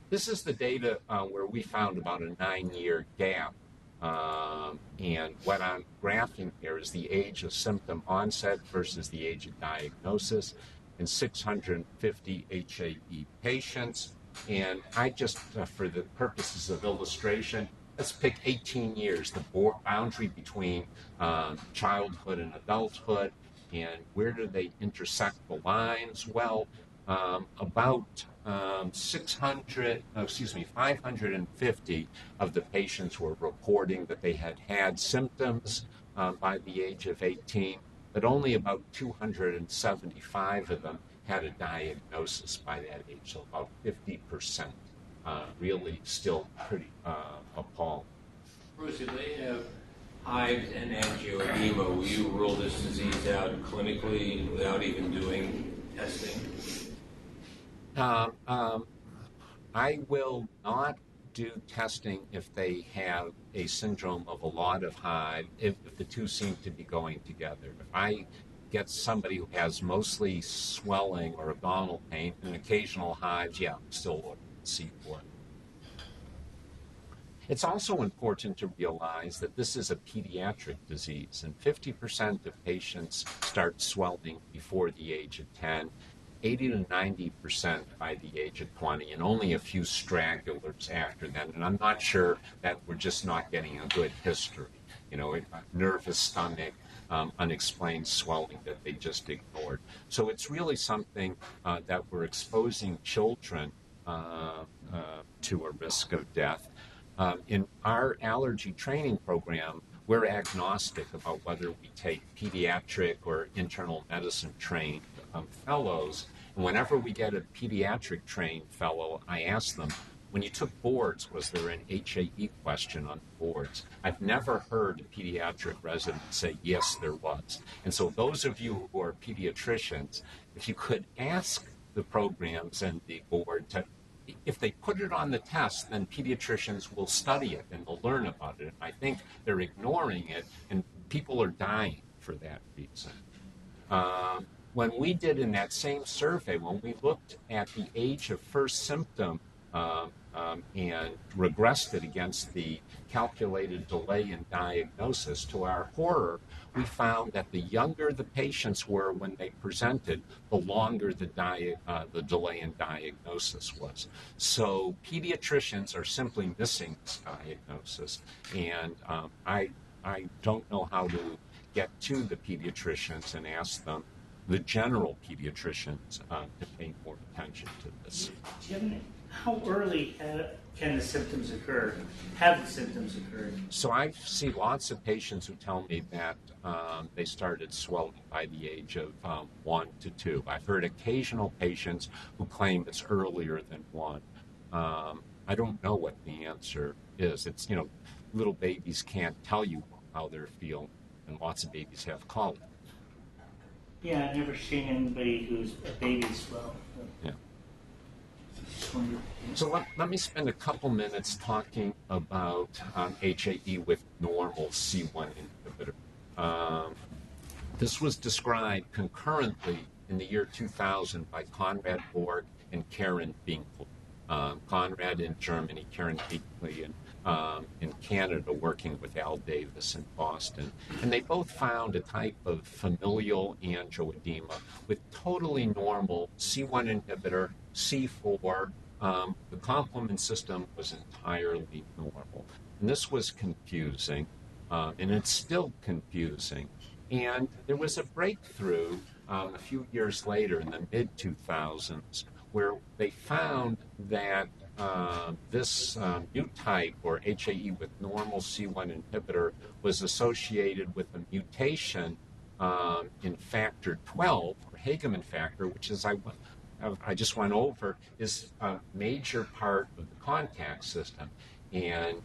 This is the data where we found about a 9-year gap. And what I'm graphing here is the age of symptom onset versus the age of diagnosis in 650 HAE patients. And I just, for the purposes of illustration, let's pick 18 years, the boundary between childhood and adulthood, and where do they intersect the lines? Well, about 550 of the patients were reporting that they had symptoms by the age of 18, but only about 275 of them had a diagnosis by that age, so about 50%. Really still pretty appalling. Bruce, if they have hives and angioedema, will you rule this disease out clinically without even doing testing? I will not do testing if they have a syndrome of a lot of hive, if the two seem to be going together. If I get somebody who has mostly swelling or abdominal pain and occasional hives, yeah, still look and see for it. It's also important to realize that this is a pediatric disease, and 50% of patients start swelling before the age of 10, 80 to 90% by the age of 20, and only a few stragglers after that. And I'm not sure that we're just not getting a good history. You know, nervous stomach, unexplained swelling that they just ignored. So it's really something that we're exposing children to a risk of death. In our allergy training program, we're agnostic about whether we take pediatric or internal medicine trained fellows. And whenever we get a pediatric trained fellow, I ask them, when you took boards, was there an HAE question on the boards? I've never heard a pediatric resident say, yes, there was. And so those of you who are pediatricians, if you could ask the programs and the board to, if they put it on the test, then pediatricians will study it and they'll learn about it. And I think they're ignoring it, and people are dying for that reason. When we did in that same survey, when we looked at the age of first symptom and regressed it against the calculated delay in diagnosis, to our horror, we found that the younger the patients were when they presented, the longer the delay in diagnosis was. So pediatricians are simply missing this diagnosis, and I don't know how to get to the pediatricians and ask them, the general pediatricians, to pay more attention to this. Jim, how early can the symptoms occur? Have the symptoms occurred? So I see lots of patients who tell me that they started swelling by the age of 1 to 2. I've heard occasional patients who claim it's earlier than 1. I don't know what the answer is. It's, little babies can't tell you how they're feeling. And lots of babies have colic. Yeah, I've never seen anybody who's a baby swell. Yeah. Just wondered. So let me spend a couple minutes talking about HAE with normal C1 inhibitor. This was described concurrently in the year 2000 by Konrad Borg and Karen Binkley. Konrad in Germany, Karen Binkley in Canada, working with Al Davis in Boston. And they both found a type of familial angioedema with totally normal C1 inhibitor, C4. The complement system was entirely normal. And this was confusing, and it's still confusing. And there was a breakthrough a few years later in the mid-2000s where they found that this new type, or HAE with normal C1 inhibitor, was associated with a mutation in factor 12, or Hageman factor, which is I just went over, is a major part of the contact system. And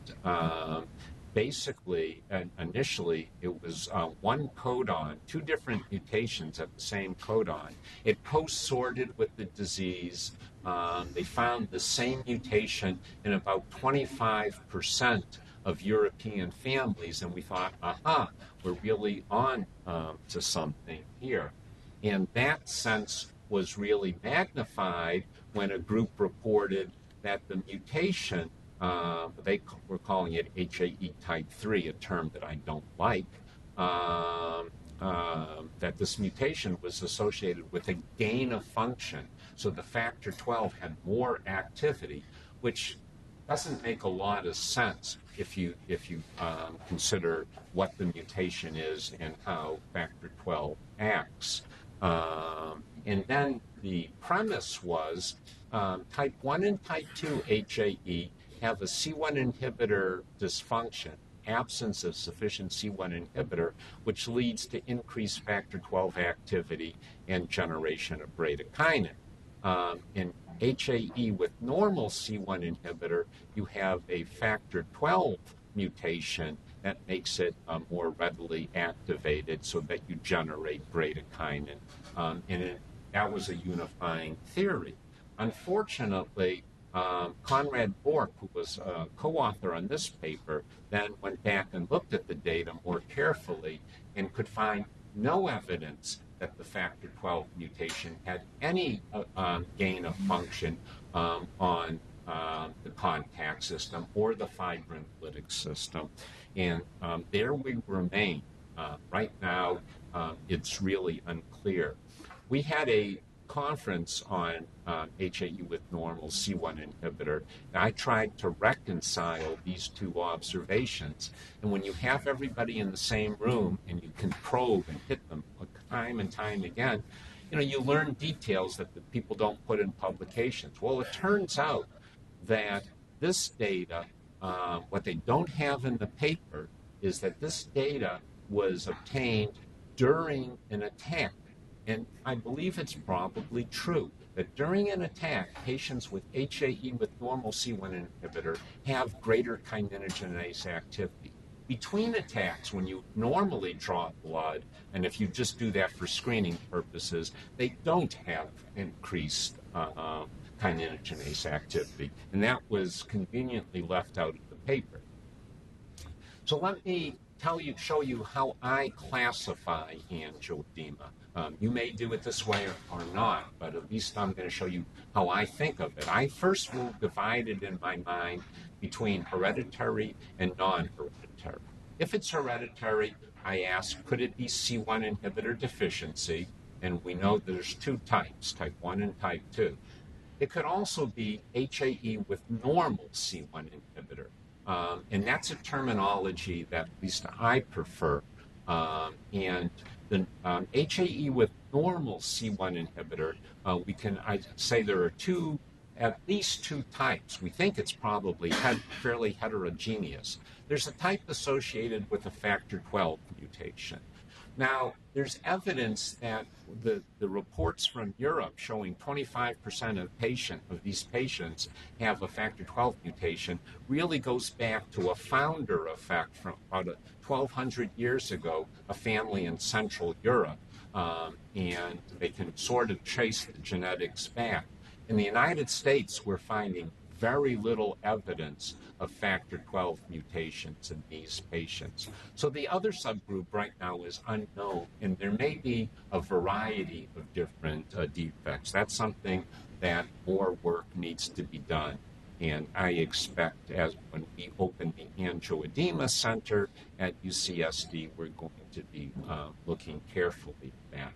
basically, initially, it was one codon, two different mutations of the same codon. It co-sorted with the disease. They found the same mutation in about 25% of European families, and we thought, aha, we're really on to something here. And that sense was really magnified when a group reported that the mutation, they were calling it HAE type 3, a term that I don't like, that this mutation was associated with a gain of function. So the factor 12 had more activity, which doesn't make a lot of sense if you consider what the mutation is and how factor 12 acts. And then the premise was type 1 and type 2 HAE have a C1 inhibitor dysfunction, absence of sufficient C1 inhibitor, which leads to increased factor 12 activity and generation of bradykinin. In HAE with normal C1 inhibitor, you have a factor 12 mutation that makes it more readily activated so that you generate bradykinin. That was a unifying theory. Unfortunately, Konrad Borg, who was a co-author on this paper, then went back and looked at the data more carefully and could find no evidence that the factor 12 mutation had any gain of function on the contact system or the fibrinolytic system. And there we remain. Right now, it's really unclear. We had a conference on HAE with normal C1 inhibitor, and I tried to reconcile these two observations. And when you have everybody in the same room and you can probe and hit them time and time again, you learn details that the people don't put in publications. Well, it turns out that this data, what they don't have in the paper, is that this data was obtained during an attack. And I believe it's probably true that during an attack, patients with HAE with normal C1 inhibitor have greater kininogenase activity. Between attacks, when you normally draw blood, and if you just do that for screening purposes, they don't have increased kininogenase activity. And that was conveniently left out of the paper. So let me show you how I classify angioedema. You may do it this way or not, but at least I'm going to show you how I think of it. I first will divide it in my mind between hereditary and non-hereditary. If it's hereditary, I ask, could it be C1 inhibitor deficiency? And we know there's two types, type 1 and type 2. It could also be HAE with normal C1 inhibitor. And that's a terminology that at least I prefer. And the HAE with normal C1 inhibitor, I say there are at least two types. We think it's probably fairly heterogeneous. There's a type associated with a factor 12 mutation. Now, there's evidence that the reports from Europe showing 25% of these patients have a factor 12 mutation really goes back to a founder effect from about 1,200 years ago, a family in Central Europe, and they can sort of trace the genetics back. In the United States, we're finding very little evidence of factor 12 mutations in these patients. So the other subgroup right now is unknown, and there may be a variety of different defects. That's something that more work needs to be done. And I expect as when we open the Angioedema Center at UCSD, we're going to be looking carefully at that.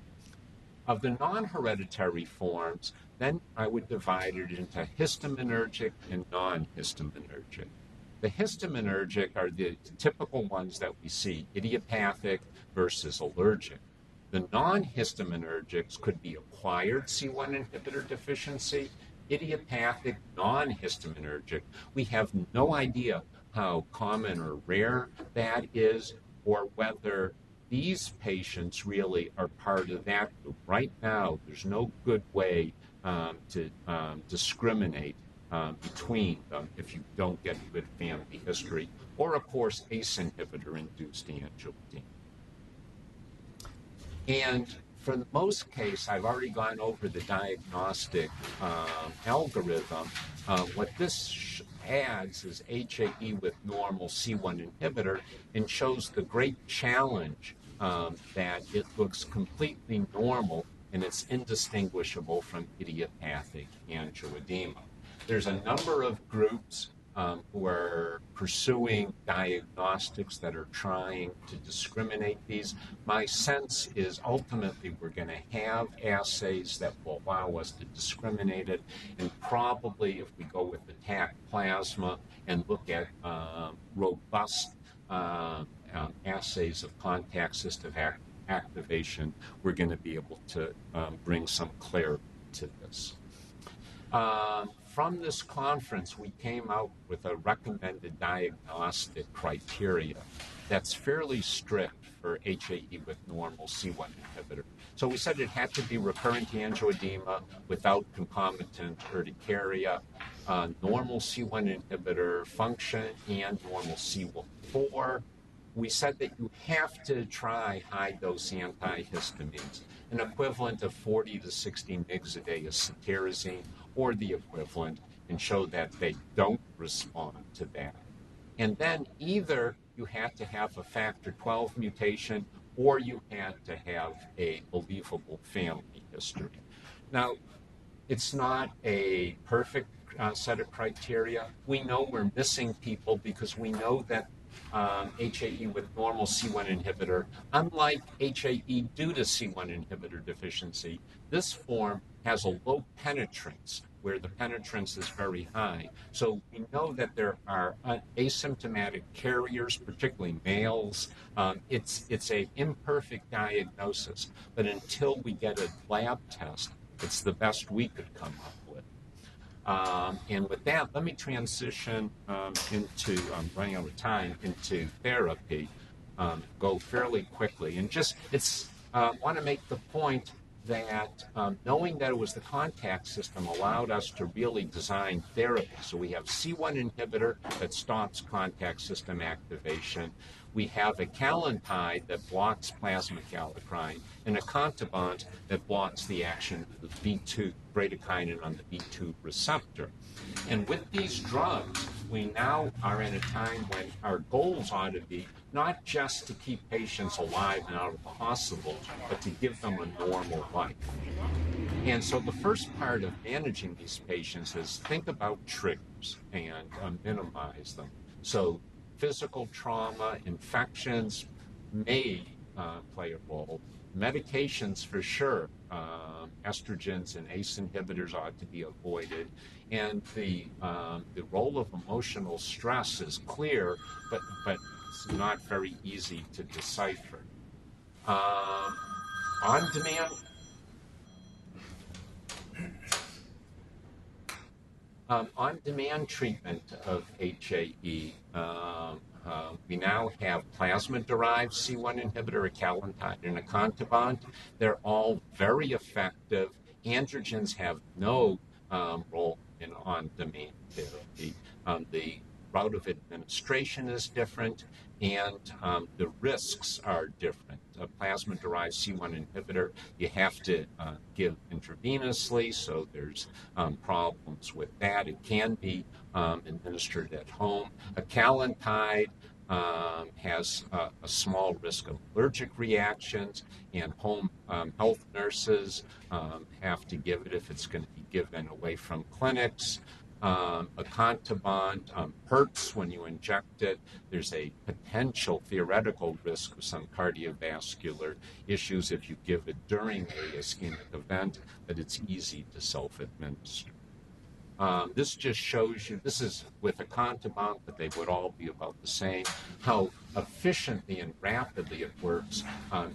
Of the non-hereditary forms, then I would divide it into histaminergic and non-histaminergic. The histaminergic are the typical ones that we see, idiopathic versus allergic. The non-histaminergics could be acquired C1 inhibitor deficiency, idiopathic, non-histaminergic. We have no idea how common or rare that is, or whether these patients really are part of that group. Right now, there's no good way to discriminate between them if you don't get a good family history, or of course, ACE inhibitor-induced angioedema. And for the most case, I've already gone over the diagnostic algorithm. What this adds is HAE with normal C1 inhibitor and shows the great challenge that it looks completely normal and it's indistinguishable from idiopathic angioedema. There's a number of groups who are pursuing diagnostics that are trying to discriminate these. My sense is ultimately we're going to have assays that will allow us to discriminate it, and probably if we go with the TAC plasma and look at robust assays of contact system activation, we're going to be able to bring some clarity to this. From this conference, we came out with a recommended diagnostic criteria that's fairly strict for HAE with normal C1 inhibitor. So we said it had to be recurrent angioedema without concomitant urticaria, normal C1 inhibitor function, and normal C4. We said that you have to try high-dose antihistamines, an equivalent of 40 to 60 mg a day of cetirizine, or the equivalent, and show that they don't respond to that. And then either you had to have a factor 12 mutation or you had to have a believable family history. Now, it's not a perfect set of criteria. We know we're missing people because we know that HAE with normal C1 inhibitor, unlike HAE due to C1 inhibitor deficiency, this form has a low penetrance, where the penetrance is very high. So we know that there are asymptomatic carriers, particularly males. It's an imperfect diagnosis, but until we get a lab test, it's the best we could come up with. And with that, let me transition into, I'm running out of time, into therapy, go fairly quickly. And just, want to make the point that knowing that it was the contact system allowed us to really design therapy. So we have C1 inhibitor that stops contact system activation. We have a calantide that blocks plasma kallikrein, and a contabont that blocks the action of the B2 bradykinin on the B2 receptor. And with these drugs, we now are in a time when our goals ought to be not just to keep patients alive and out of the hospital, but to give them a normal life. And so the first part of managing these patients is think about triggers and minimize them. So physical trauma, infections may play a role. Medications for sure, estrogens and ACE inhibitors ought to be avoided. And the role of emotional stress is clear, but it's not very easy to decipher. On demand. On-demand treatment of HAE, we now have plasma-derived C1 inhibitor, acalentide, and acantobant. They're all very effective. Androgens have no role in on-demand therapy. The route of administration is different, and the risks are different. A plasma-derived C1 inhibitor, you have to give intravenously, so there's problems with that. It can be administered at home. Acalentide has a small risk of allergic reactions, and home health nurses have to give it if it's going to be given away from clinics. Acantobant hurts when you inject it. There's a potential theoretical risk of some cardiovascular issues if you give it during a ischemic event, but it's easy to self-administer. This just shows you, this is with acantobant, but they would all be about the same, how efficiently and rapidly it works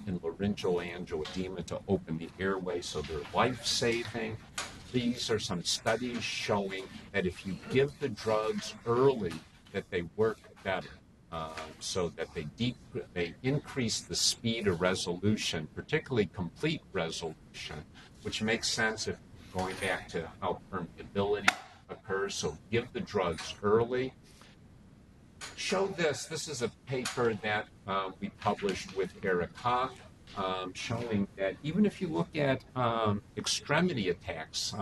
in laryngeal angioedema to open the airway, so they're life-saving. These are some studies showing that if you give the drugs early, that they work better, so that they increase the speed of resolution, particularly complete resolution, which makes sense if going back to how permeability occurs. So give the drugs early. Show this. This is a paper that we published with Eric Hock, showing that even if you look at extremity attacks,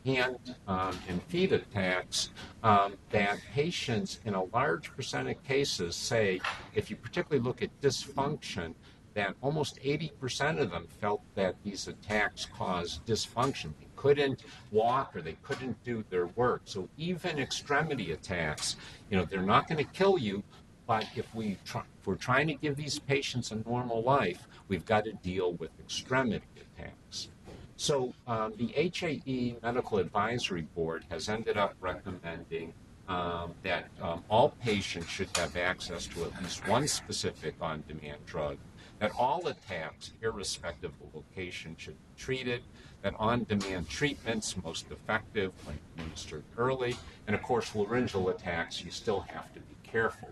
hand and feet attacks, that patients in a large percent of cases say, if you particularly look at dysfunction, that almost 80% of them felt that these attacks caused dysfunction. They couldn't walk or they couldn't do their work. So even extremity attacks, they're not going to kill you, but if we're trying to give these patients a normal life, we've got to deal with extremity attacks. So the HAE Medical Advisory Board has ended up recommending that all patients should have access to at least one specific on-demand drug, that all attacks, irrespective of location, should be treated, that on-demand treatments, most effective when administered early, and of course laryngeal attacks, you still have to be careful.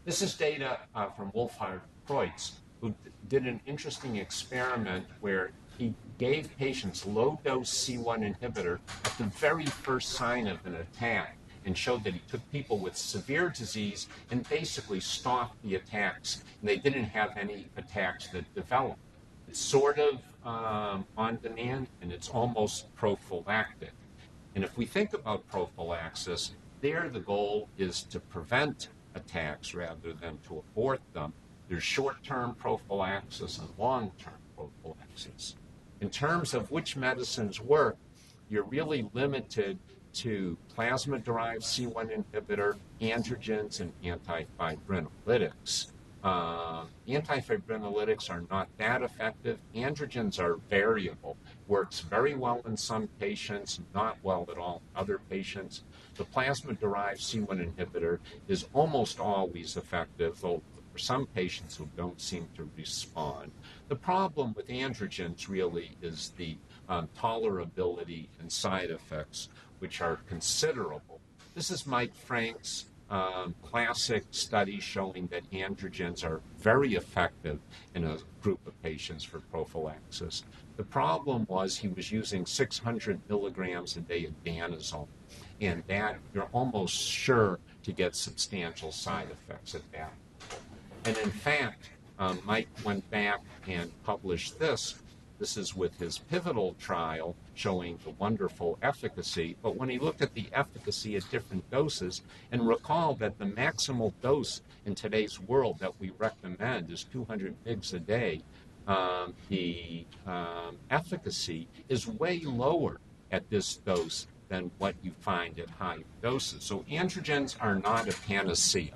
This is data from Wolfhard Kreutz, who did an interesting experiment where he gave patients low-dose C1 inhibitor at the very first sign of an attack, and showed that he took people with severe disease and basically stopped the attacks, and they didn't have any attacks that developed. It's sort of on demand, and it's almost prophylactic. And if we think about prophylaxis, there the goal is to prevent attacks rather than to abort them. There's short-term prophylaxis and long-term prophylaxis. In terms of which medicines work, you're really limited to plasma-derived C1 inhibitor, androgens, and antifibrinolytics. Antifibrinolytics are not that effective. Androgens are variable. Works very well in some patients, not well at all in other patients. The plasma-derived C1 inhibitor is almost always effective, though for some patients who don't seem to respond. The problem with androgens really is the tolerability and side effects, which are considerable. This is Mike Frank's classic study showing that androgens are very effective in a group of patients for prophylaxis. The problem was he was using 600 milligrams a day of danazol, and that you're almost sure to get substantial side effects at that. And in fact, Mike went back and published this. This is with his pivotal trial showing the wonderful efficacy, but when he looked at the efficacy at different doses, and recall that the maximal dose in today's world that we recommend is 200 mg a day, the efficacy is way lower at this dose than what you find at higher doses. So androgens are not a panacea.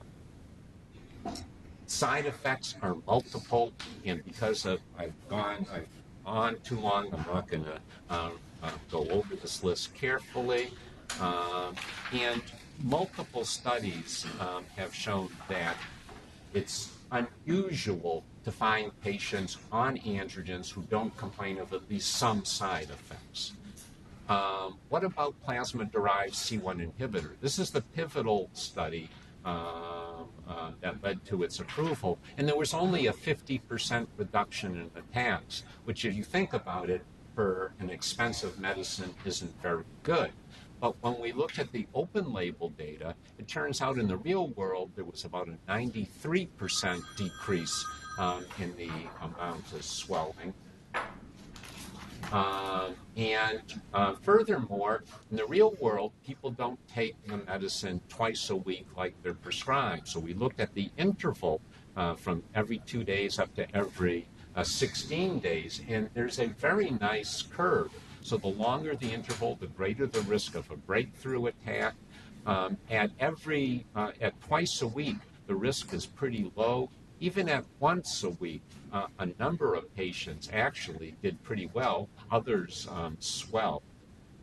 Side effects are multiple, and because I've gone on too long, I'm not going to go over this list carefully. And multiple studies have shown that it's unusual to find patients on androgens who don't complain of at least some side effects. What about plasma-derived C1 inhibitor? This is the pivotal study that led to its approval, and there was only a 50% reduction in attacks, which, if you think about it, for an expensive medicine isn't very good. But when we looked at the open label data, it turns out in the real world there was about a 93% decrease in the amount of swelling. Furthermore, in the real world, people don't take the medicine twice a week like they're prescribed. So we looked at the interval from every 2 days up to every 16 days, and there's a very nice curve. So the longer the interval, the greater the risk of a breakthrough attack. At twice a week, the risk is pretty low. Even at once a week, a number of patients actually did pretty well. Others swelled.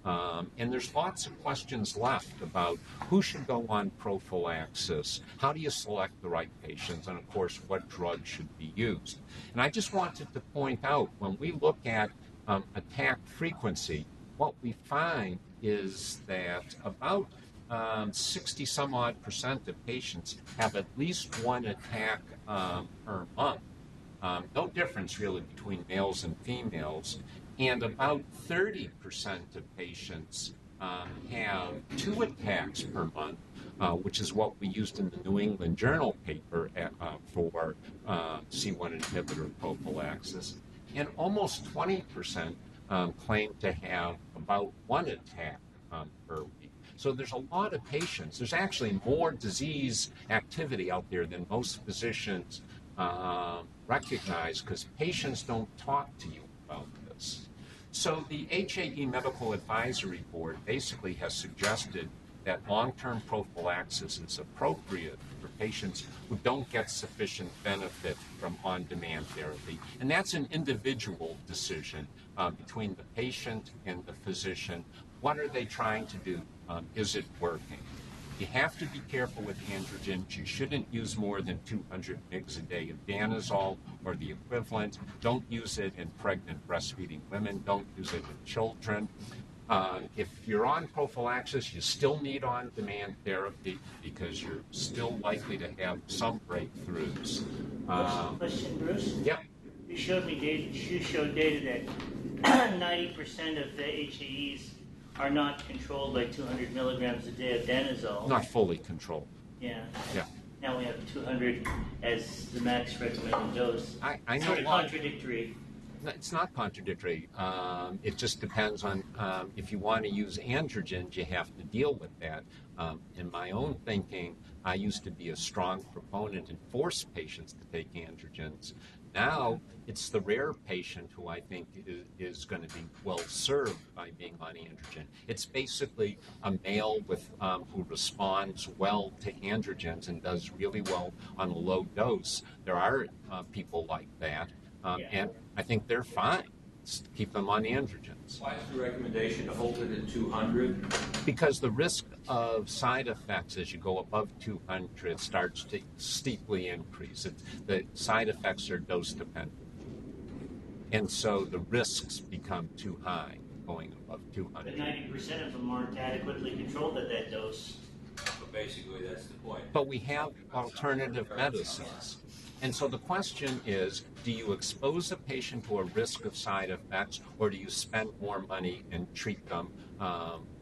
And there's lots of questions left about who should go on prophylaxis, how do you select the right patients, and of course, what drug should be used. And I just wanted to point out, when we look at attack frequency, what we find is that about 60 some odd % of patients have at least one attack per month. No difference really between males and females. And about 30% of patients have 2 attacks per month, which is what we used in the New England Journal paper for C1 inhibitor prophylaxis. And almost 20% claim to have about 1 attack per week. So there's a lot of patients. There's actually more disease activity out there than most physicians recognize, because patients don't talk to you about this. So the HAE Medical Advisory Board basically has suggested that long-term prophylaxis is appropriate for patients who don't get sufficient benefit from on-demand therapy. And that's an individual decision between the patient and the physician. What are they trying to do? Is it working? You have to be careful with androgens. You shouldn't use more than 200 mg a day of danazol or the equivalent. Don't use it in pregnant breastfeeding women. Don't use it in children. If you're on prophylaxis, you still need on-demand therapy because you're still likely to have some breakthroughs. Question, Bruce? Yeah. You showed data that 90% of the HAEs are not controlled by 200 milligrams a day of danazol. Not fully controlled. Yeah. Yeah. Now we have 200 as the max recommended dose. I know sort of contradictory. It's not contradictory. It just depends on if you want to use androgens, you have to deal with that. In my own thinking, I used to be a strong proponent and force patients to take androgens. Now, it's the rare patient who I think is going to be well served by being on androgen. It's basically a male with who responds well to androgens and does really well on a low dose. There are people like that, and I think they're fine. Keep them on androgens. Why is the recommendation to hold it at 200? Because the risk of side effects as you go above 200 starts to steeply increase. The side effects are dose dependent. And so the risks become too high going above 200. But 90% of them aren't adequately controlled at that dose. So basically, that's the point. But we have alternative medicines. And so the question is, do you expose a patient to a risk of side effects, or do you spend more money and treat them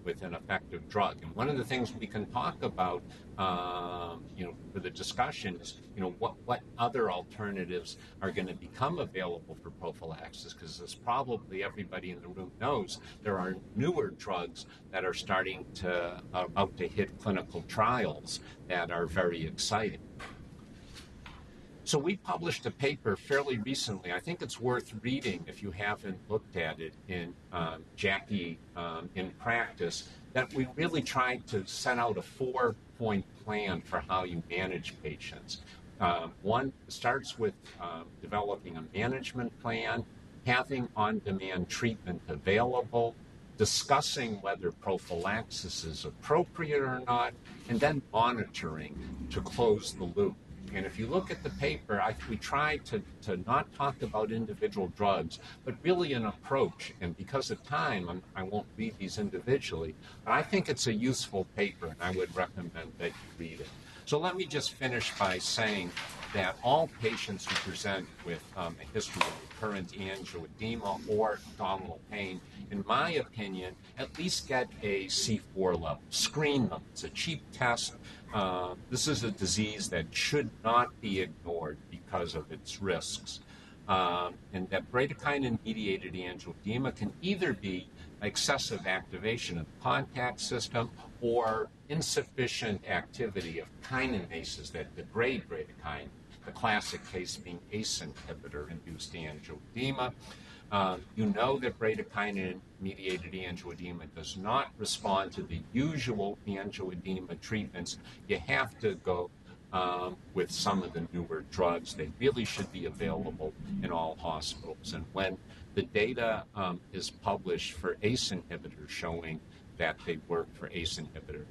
with an effective drug? And one of the things we can talk about, for the discussion is, what other alternatives are going to become available for prophylaxis? Because as probably everybody in the room knows, there are newer drugs that are about to hit clinical trials that are very exciting. So we published a paper fairly recently. I think it's worth reading if you haven't looked at it in Jackie in Practice, that we really tried to set out a 4-point plan for how you manage patients. One starts with developing a management plan, having on-demand treatment available, discussing whether prophylaxis is appropriate or not, and then monitoring to close the loop. And if you look at the paper, we tried to not talk about individual drugs, but really an approach. And because of time, I won't read these individually, but I think it's a useful paper, and I would recommend that you read it. So let me just finish by saying that all patients who present with a history of recurrent angioedema or abdominal pain, in my opinion, at least get a C4 level. Screen them. It's a cheap test. This is a disease that should not be ignored because of its risks. And that bradykinin-mediated angioedema can either be excessive activation of the contact system or insufficient activity of kininases that degrade bradykinin, the classic case being ACE inhibitor-induced angioedema. You know that bradykinin-mediated angioedema does not respond to the usual angioedema treatments. You have to go with some of the newer drugs. They really should be available in all hospitals. And when the data is published for ACE inhibitors showing that they work for ACE inhibitor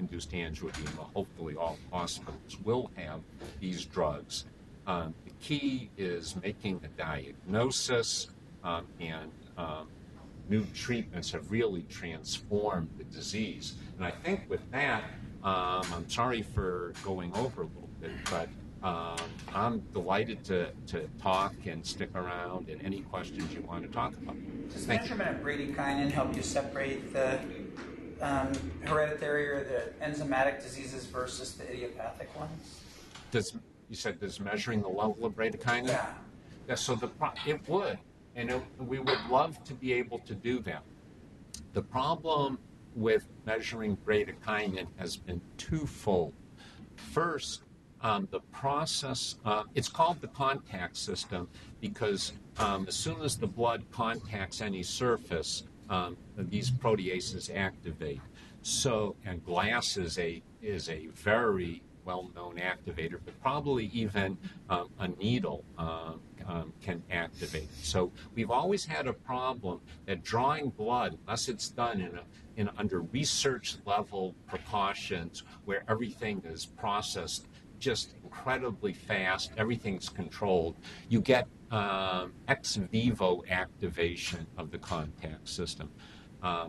induced angioedema, hopefully all hospitals will have these drugs. The key is making a diagnosis, and new treatments have really transformed the disease. And I think with that, I'm sorry for going over a little bit, but I'm delighted to talk and stick around and any questions you want to talk about. Does measurement of bradykinin help you separate the hereditary or the enzymatic diseases versus the idiopathic ones? You said does measuring the level of bradykinin? Yeah. So it would, and we would love to be able to do that. The problem with measuring bradykinin has been twofold. First, the process, it's called the contact system because as soon as the blood contacts any surface, these proteases activate. So, and glass is a very well-known activator, but probably even a needle can activate it. So we've always had a problem that drawing blood, unless it's done under research level precautions where everything is processed just incredibly fast, everything's controlled, you get ex vivo activation of the contact system.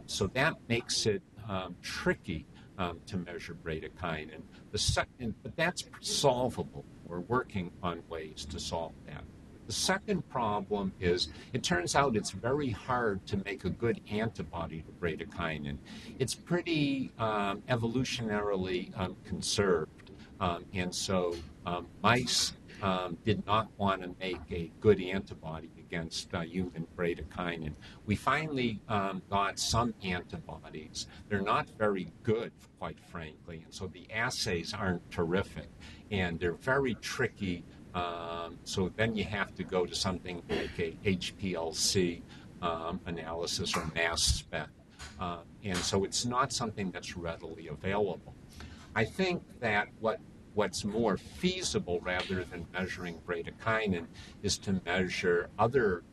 So that makes it tricky to measure bradykinin. But that's solvable. We're working on ways to solve that. The second problem is it turns out it's very hard to make a good antibody to bradykinin. It's pretty evolutionarily conserved. And so mice did not want to make a good antibody against human bradykinin. We finally got some antibodies. They're not very good, quite frankly, and so the assays aren't terrific, and they're very tricky. So then you have to go to something like a HPLC analysis or mass spec. And so it's not something that's readily available. I think that what's more feasible rather than measuring bradykinin is to measure other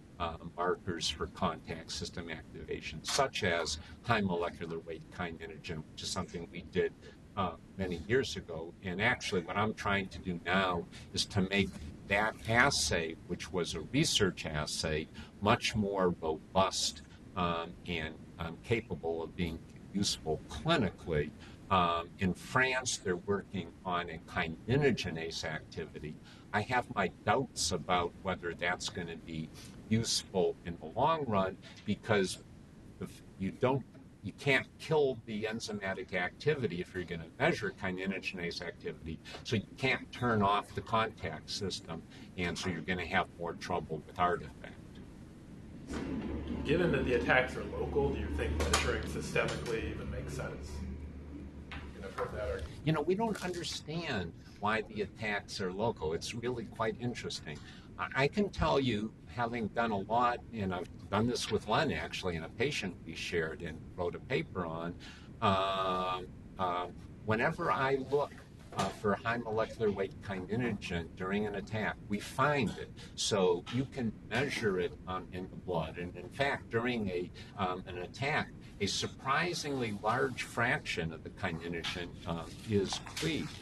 markers for contact system activation, such as high molecular weight kininogen, which is something we did many years ago. And actually what I'm trying to do now is to make that assay, which was a research assay, much more robust and capable of being useful clinically. In France, they're working on a kininogenase activity. I have my doubts about whether that's going to be useful in the long run because you can't kill the enzymatic activity if you're going to measure kininogenase activity, so you can't turn off the contact system, and so you're going to have more trouble with artifact. Given that the attacks are local, do you think measuring systemically even makes sense? You know, we don't understand why the attacks are local. It's really quite interesting. I can tell you, having done a lot, and I've done this with Len actually, and a patient we shared and wrote a paper on, whenever I look for high molecular weight kininogen during an attack, we find it. So you can measure it in the blood. And in fact, during an attack, a surprisingly large fraction of the kininogen is cleaved.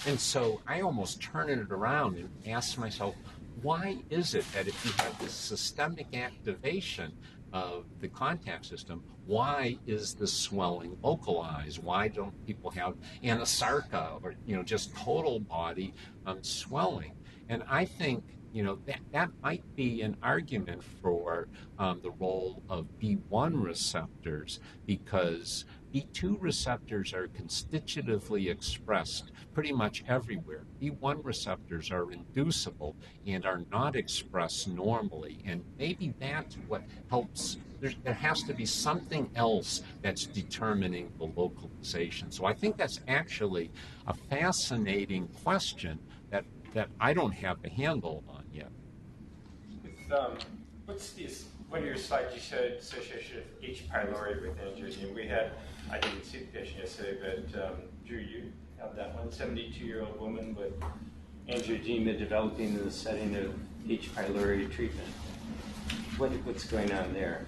And so I almost turn it around and ask myself, why is it that if you have this systemic activation of the contact system, why is the swelling localized? Why don't people have anasarca or, just total body swelling? And I think, that might be an argument for the role of B1 receptors, because B2 receptors are constitutively expressed pretty much everywhere. B1 receptors are inducible and are not expressed normally, and maybe that's what helps. There has to be something else that's determining the localization. So I think that's actually a fascinating question that I don't have a handle on yet. What's this? One of your slides you showed association of H. pylori with angioedema. I didn't see the patient yesterday, but Drew, you have that one 72-year-old woman with angioedema developing in the setting of H. pylori treatment. What's going on there?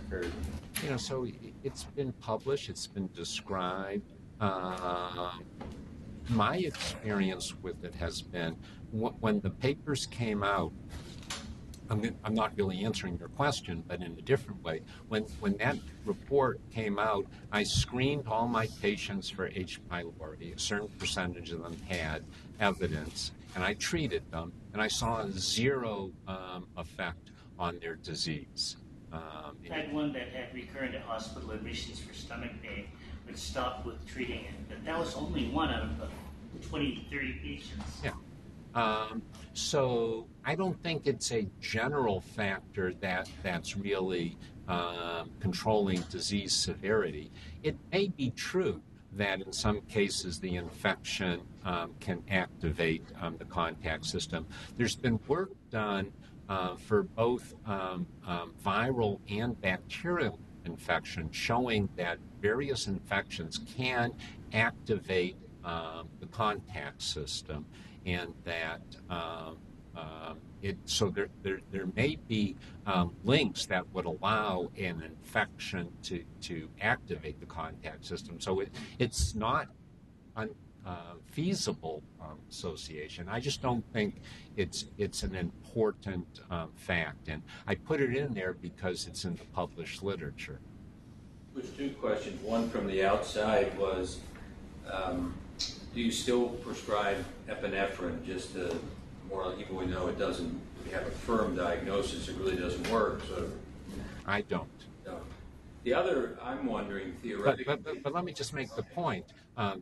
So it's been published, it's been described. My experience with it has been when the papers came out. I'm not really answering your question, but in a different way. When that report came out, I screened all my patients for H. pylori. A certain percentage of them had evidence, and I treated them, and I saw zero effect on their disease. I had one that had recurrent hospital admissions for stomach pain, but stopped with treating it. But that was only one out of 20, 30 patients. Yeah. So I don't think it's a general factor that's really controlling disease severity. It may be true that in some cases the infection can activate the contact system. There's been work done for both viral and bacterial infection showing that various infections can activate the contact system, and that so there may be links that would allow an infection to activate the contact system. So it's not feasible association. I just don't think it's an important fact, and I put it in there because it's in the published literature. There's two questions. One from the outside was, do you still prescribe epinephrine? Just more, even we know it doesn't. We have a firm diagnosis. It really doesn't work. So I don't. No. The other, I'm wondering theoretically. But let me just make the point,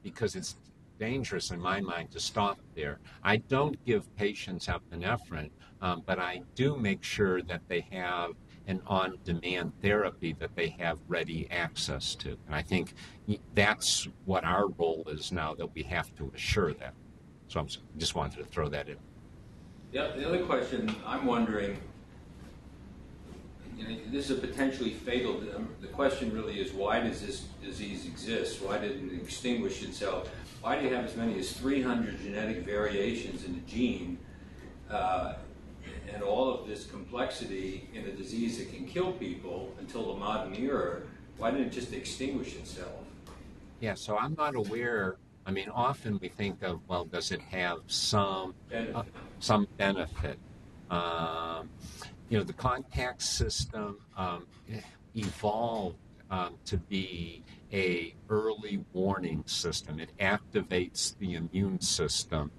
because it's dangerous in my mind to stop there. I don't give patients epinephrine, but I do make sure that they have an on-demand therapy that they have ready access to. And I think that's what our role is now, that we have to assure that. So I just wanted to throw that in. Yeah, the other question I'm wondering, this is a potentially fatal. The question really is, why does this disease exist? Why didn't it extinguish itself? Why do you have as many as 300 genetic variations in the gene, and all of this complexity in a disease that can kill people until the modern era? Why didn't it just extinguish itself? Yeah, so I'm not aware. I mean, often we think of, well, does it have some benefit? The contact system evolved to be a early warning system. It activates the immune system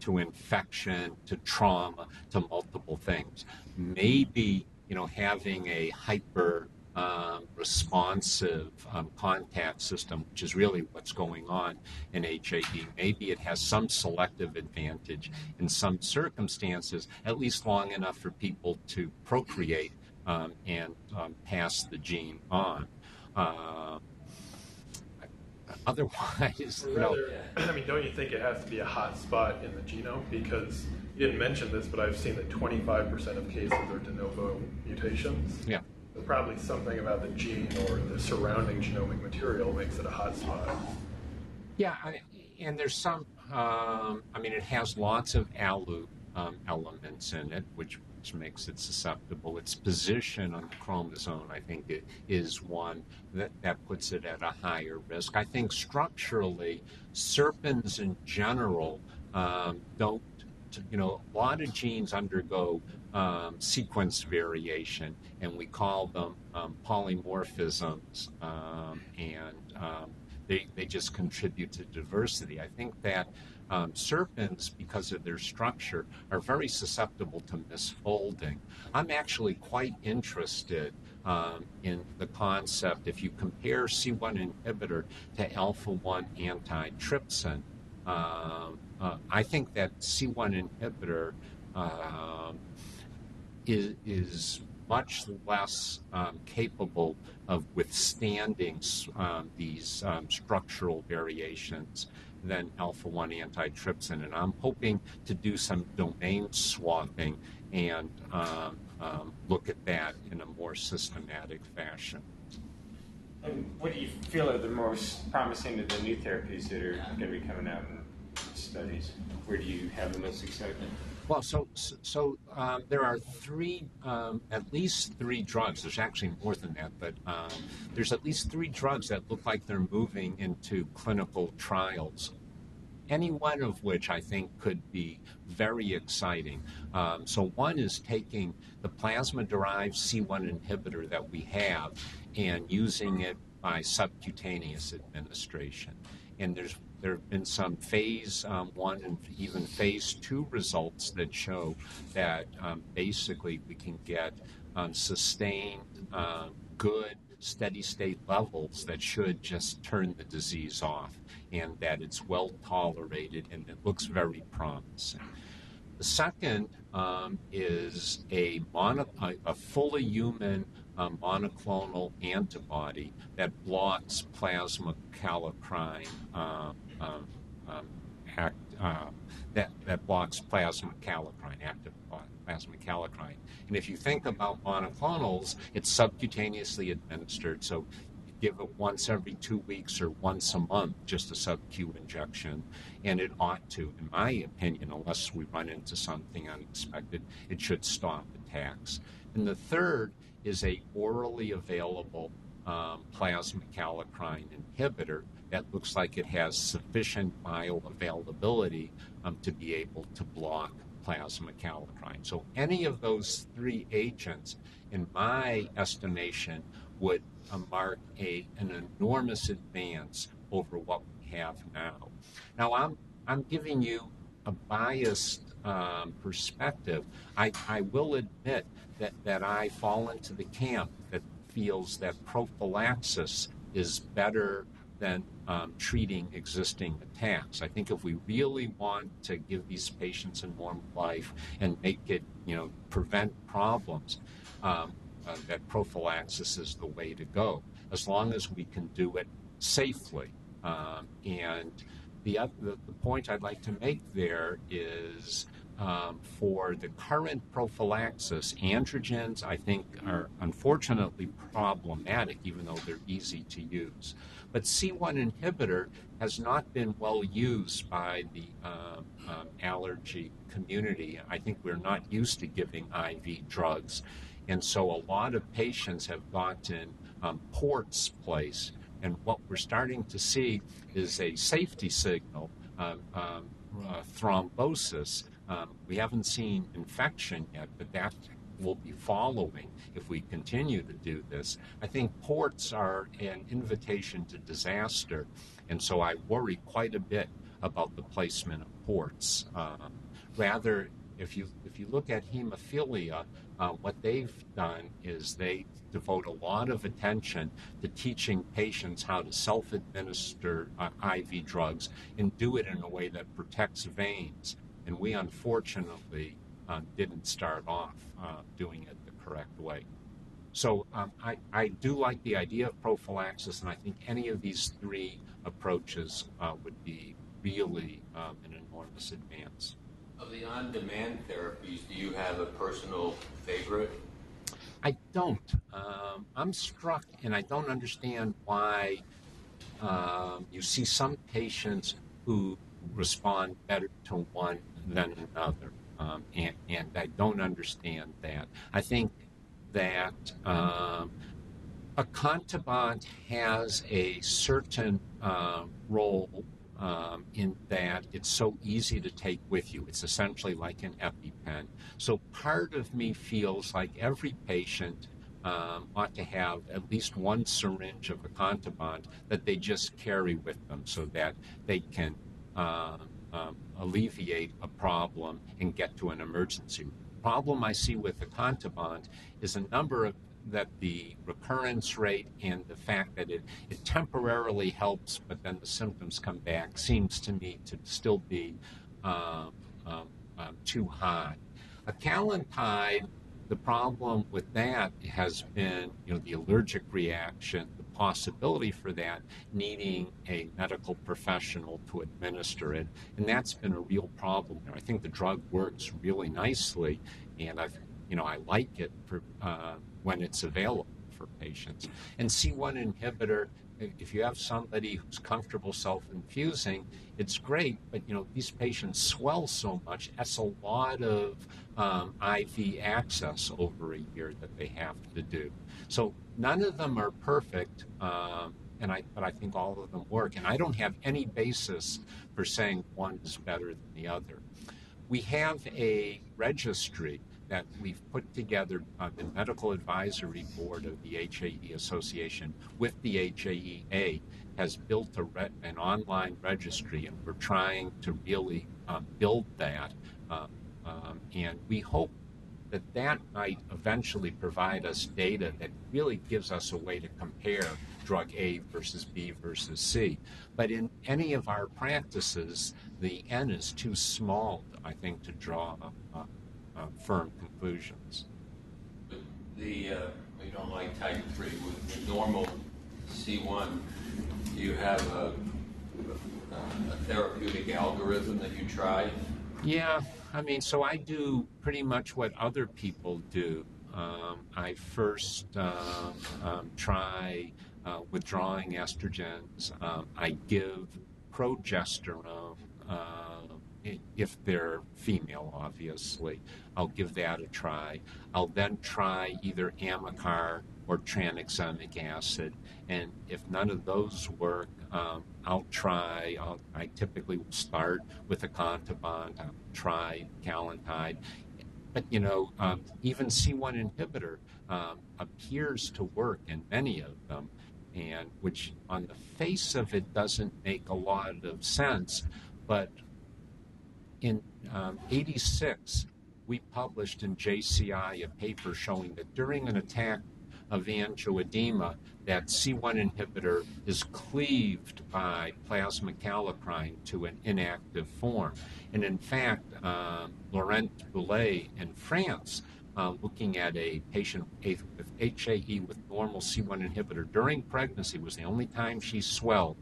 to infection, to trauma, to multiple things. Maybe, having a hyper responsive contact system, which is really what's going on in HAE. Maybe it has some selective advantage in some circumstances, at least long enough for people to procreate and pass the gene on. Otherwise, don't you think it has to be a hot spot in the genome? Because you didn't mention this, but I've seen that 25% of cases are de novo mutations. Yeah. So probably something about the gene or the surrounding genomic material makes it a hot spot. Yeah, and there's some, it has lots of alu elements in it, which makes it susceptible. Its position on the chromosome, I think, it is one that puts it at a higher risk. I think structurally, serpins in general don't, a lot of genes undergo sequence variation, and we call them polymorphisms, they just contribute to diversity. I think that serpents, because of their structure, are very susceptible to misfolding. I'm actually quite interested in the concept, if you compare C1 inhibitor to alpha-1 antitrypsin, I think that C1 inhibitor is much less capable of withstanding these structural variations than alpha-1 antitrypsin. And I'm hoping to do some domain swapping and look at that in a more systematic fashion. And what do you feel are the most promising of the new therapies that are going to be coming out in studies? Where do you have the most excitement? Well, so there are at least three drugs. There's actually more than that, but there's at least three drugs that look like they're moving into clinical trials. Any one of which I think could be very exciting. So one is taking the plasma-derived C1 inhibitor that we have and using it by subcutaneous administration. And there have been some phase 1 and even phase 2 results that show that basically we can get sustained, good, steady state levels that should just turn the disease off, and that it's well tolerated and it looks very promising. The second is a fully human monoclonal antibody that blocks plasma kallikrein, that blocks plasma kallikrein, active plasma kallikrein. And if you think about monoclonals, it's subcutaneously administered, so you give it once every 2 weeks or once a month, just a sub-Q injection, and it ought to, in my opinion, unless we run into something unexpected, it should stop attacks. And the third is a orally available plasma kallikrein inhibitor that looks like it has sufficient bioavailability to be able to block plasma kallikrein. So any of those three agents, in my estimation, would mark an enormous advance over what we have now. Now, I'm giving you a biased perspective. I will admit that I fall into the camp that feels that prophylaxis is better than treating existing attacks. I think if we really want to give these patients a normal life and make it, prevent problems, that prophylaxis is the way to go, as long as we can do it safely. And the point I'd like to make there is for the current prophylaxis, androgens, I think, are unfortunately problematic, even though they're easy to use. But C1 inhibitor has not been well used by the allergy community. I think we're not used to giving IV drugs. And so a lot of patients have gotten ports placed. And what we're starting to see is a safety signal, thrombosis. We haven't seen infection yet, but that will be following if we continue to do this. I think ports are an invitation to disaster, and so I worry quite a bit about the placement of ports. Rather, if you look at hemophilia, what they've done is they devote a lot of attention to teaching patients how to self-administer IV drugs and do it in a way that protects veins. And we unfortunately didn't start off doing it the correct way. So I do like the idea of prophylaxis, and I think any of these three approaches would be really an enormous advance. Of the on-demand therapies, do you have a personal favorite? I don't. I'm struck, and I don't understand why you see some patients who respond better to one than another, and I don't understand that. I think that Acantibant has a certain role in that it's so easy to take with you. It's essentially like an EpiPen. So part of me feels like every patient ought to have at least one syringe of Acantibont that they just carry with them so that they can alleviate a problem and get to an emergency room. The problem I see with Acantibont is a number of that the recurrence rate and the fact that it temporarily helps, but then the symptoms come back, seems to me to still be too high. Acalantide, the problem with that has been, the allergic reaction, the possibility for that needing a medical professional to administer it, and that's been a real problem. I think the drug works really nicely, and I like it for when it's available for patients. And C1 inhibitor, if you have somebody who's comfortable self-infusing, it's great, but these patients swell so much, that's a lot of IV access over a year that they have to do. So none of them are perfect, but I think all of them work. And I don't have any basis for saying one is better than the other. We have a registry that we've put together, the Medical Advisory Board of the HAE Association with the HAEA has built an online registry, and we're trying to really build that. And we hope that might eventually provide us data that really gives us a way to compare drug A versus B versus C. But in any of our practices, the N is too small, I think, to draw firm conclusions. We don't like type 3. With the normal C1, you have a therapeutic algorithm that you try? Yeah, so I do pretty much what other people do. I first try withdrawing estrogens. I give progesterone. If they're female, obviously, I'll give that a try. I'll then try either Amicar or tranexamic acid, and if none of those work, I typically will start with Acantibont. I'll try Calantide. But, even C1 inhibitor appears to work in many of them, and which on the face of it doesn't make a lot of sense, but in '86, we published in JCI a paper showing that during an attack of angioedema, that C1 inhibitor is cleaved by plasma kallikrein to an inactive form. And in fact, Laurent Boulet in France, looking at a patient with HAE with normal C1 inhibitor during pregnancy, was the only time she swelled.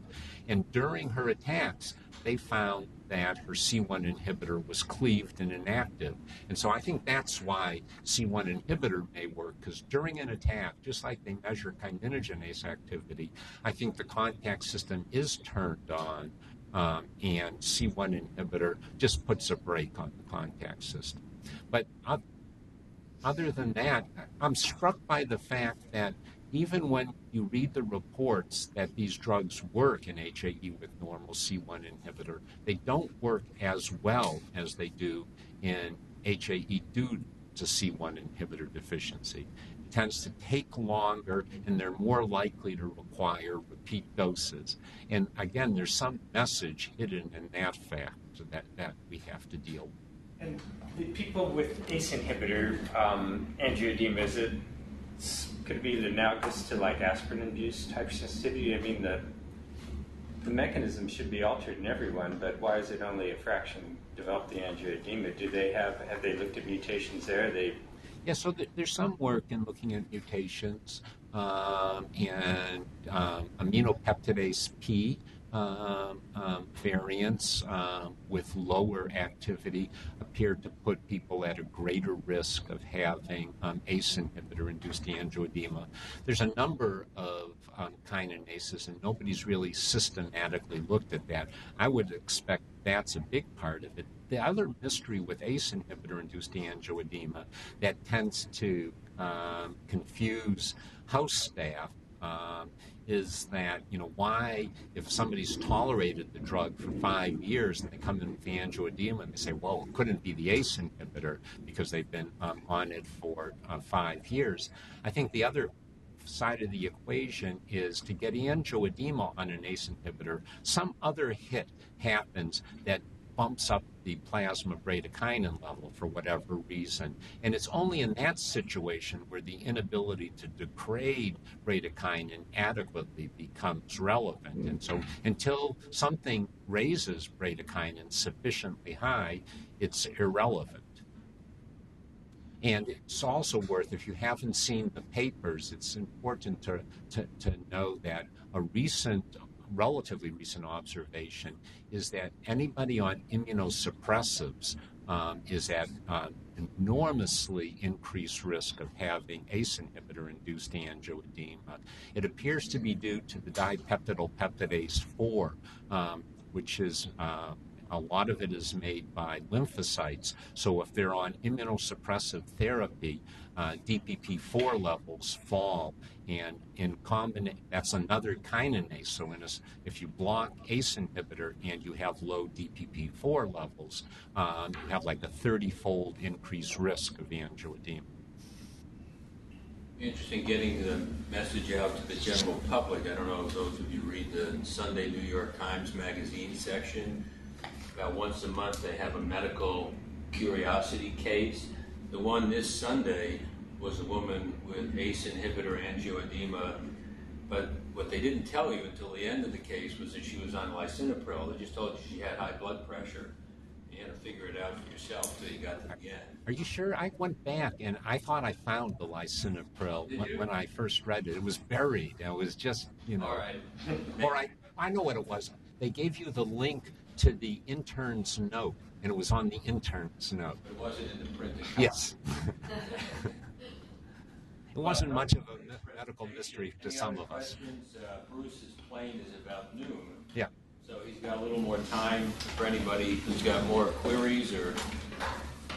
And during her attacks, they found that her C1 inhibitor was cleaved and inactive. And so I think that's why C1 inhibitor may work, because during an attack, just like they measure kininogenase activity, I think the contact system is turned on, and C1 inhibitor just puts a brake on the contact system. But other than that, I'm struck by the fact that even when you read the reports that these drugs work in HAE with normal C1 inhibitor, they don't work as well as they do in HAE due to C1 inhibitor deficiency. It tends to take longer, and they're more likely to require repeat doses. And again, there's some message hidden in that fact that we have to deal with. And the people with ACE inhibitor angioedema, could it be analogous to like aspirin-induced type sensitivity? I mean, the mechanism should be altered in everyone, but why is it only a fraction develop the angioedema? Have they looked at mutations there? Yeah, so there's some work in looking at mutations, and aminopeptidase P variants with lower activity appear to put people at a greater risk of having ACE inhibitor-induced angioedema. There's a number of kinases, and nobody's really systematically looked at that. I would expect that's a big part of it. The other mystery with ACE inhibitor-induced angioedema that tends to confuse house staff is that, why, if somebody's tolerated the drug for 5 years and they come in with angioedema and they say, well, it couldn't be the ACE inhibitor because they've been on it for 5 years. I think the other side of the equation is to get angioedema on an ACE inhibitor, some other hit happens that bumps up the plasma bradykinin level for whatever reason. And it's only in that situation where the inability to degrade bradykinin adequately becomes relevant. And so until something raises bradykinin sufficiently high, it's irrelevant. And it's also worth, if you haven't seen the papers, it's important to know that a relatively recent observation is that anybody on immunosuppressives is at enormously increased risk of having ACE inhibitor-induced angioedema. It appears to be due to the dipeptidyl peptidase 4, which is a lot of it is made by lymphocytes. So if they're on immunosuppressive therapy, DPP4 levels fall, and in combination, that's another kinase. So if you block ACE inhibitor and you have low DPP4 levels, you have like a 30-fold increased risk of angioedema. Interesting getting the message out to the general public. I don't know if those of you read the Sunday New York Times magazine section. About once a month they have a medical curiosity case. The one this Sunday was a woman with ACE inhibitor angioedema, but what they didn't tell you until the end of the case was that she was on lisinopril. They just told you she had high blood pressure. You had to figure it out for yourself till you got to the end. Are you sure? I went back and I thought I found the lisinopril when I first read it. It was buried. It was just, All right. Or I know what it was. They gave you the link to the intern's note, and it was on the intern's note. But it wasn't in the printed copy. Yes. It wasn't much of a medical mystery to some of us. Bruce's plane is about noon. Yeah. So he's got a little more time for anybody who's got more queries or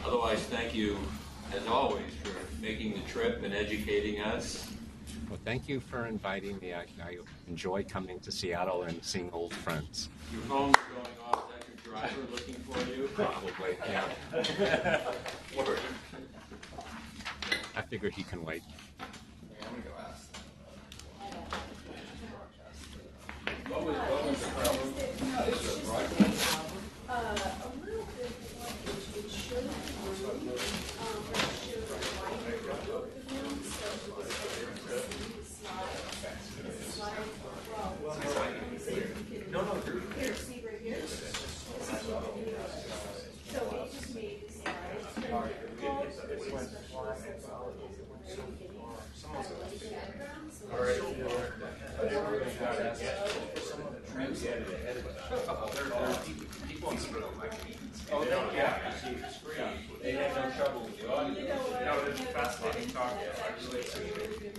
otherwise. Thank you, as always, for making the trip and educating us. Well, thank you for inviting me. I enjoy coming to Seattle and seeing old friends. Your phone's going off. Is that your driver looking for you? Probably, yeah. Word. I figure he can wait. I'm going to go ask. What was the problem? A little bit like it showed the Here, see right here. So we just made this Oh, yeah. They had no trouble with the audio. No, it was a fascinating talk. I really appreciate it.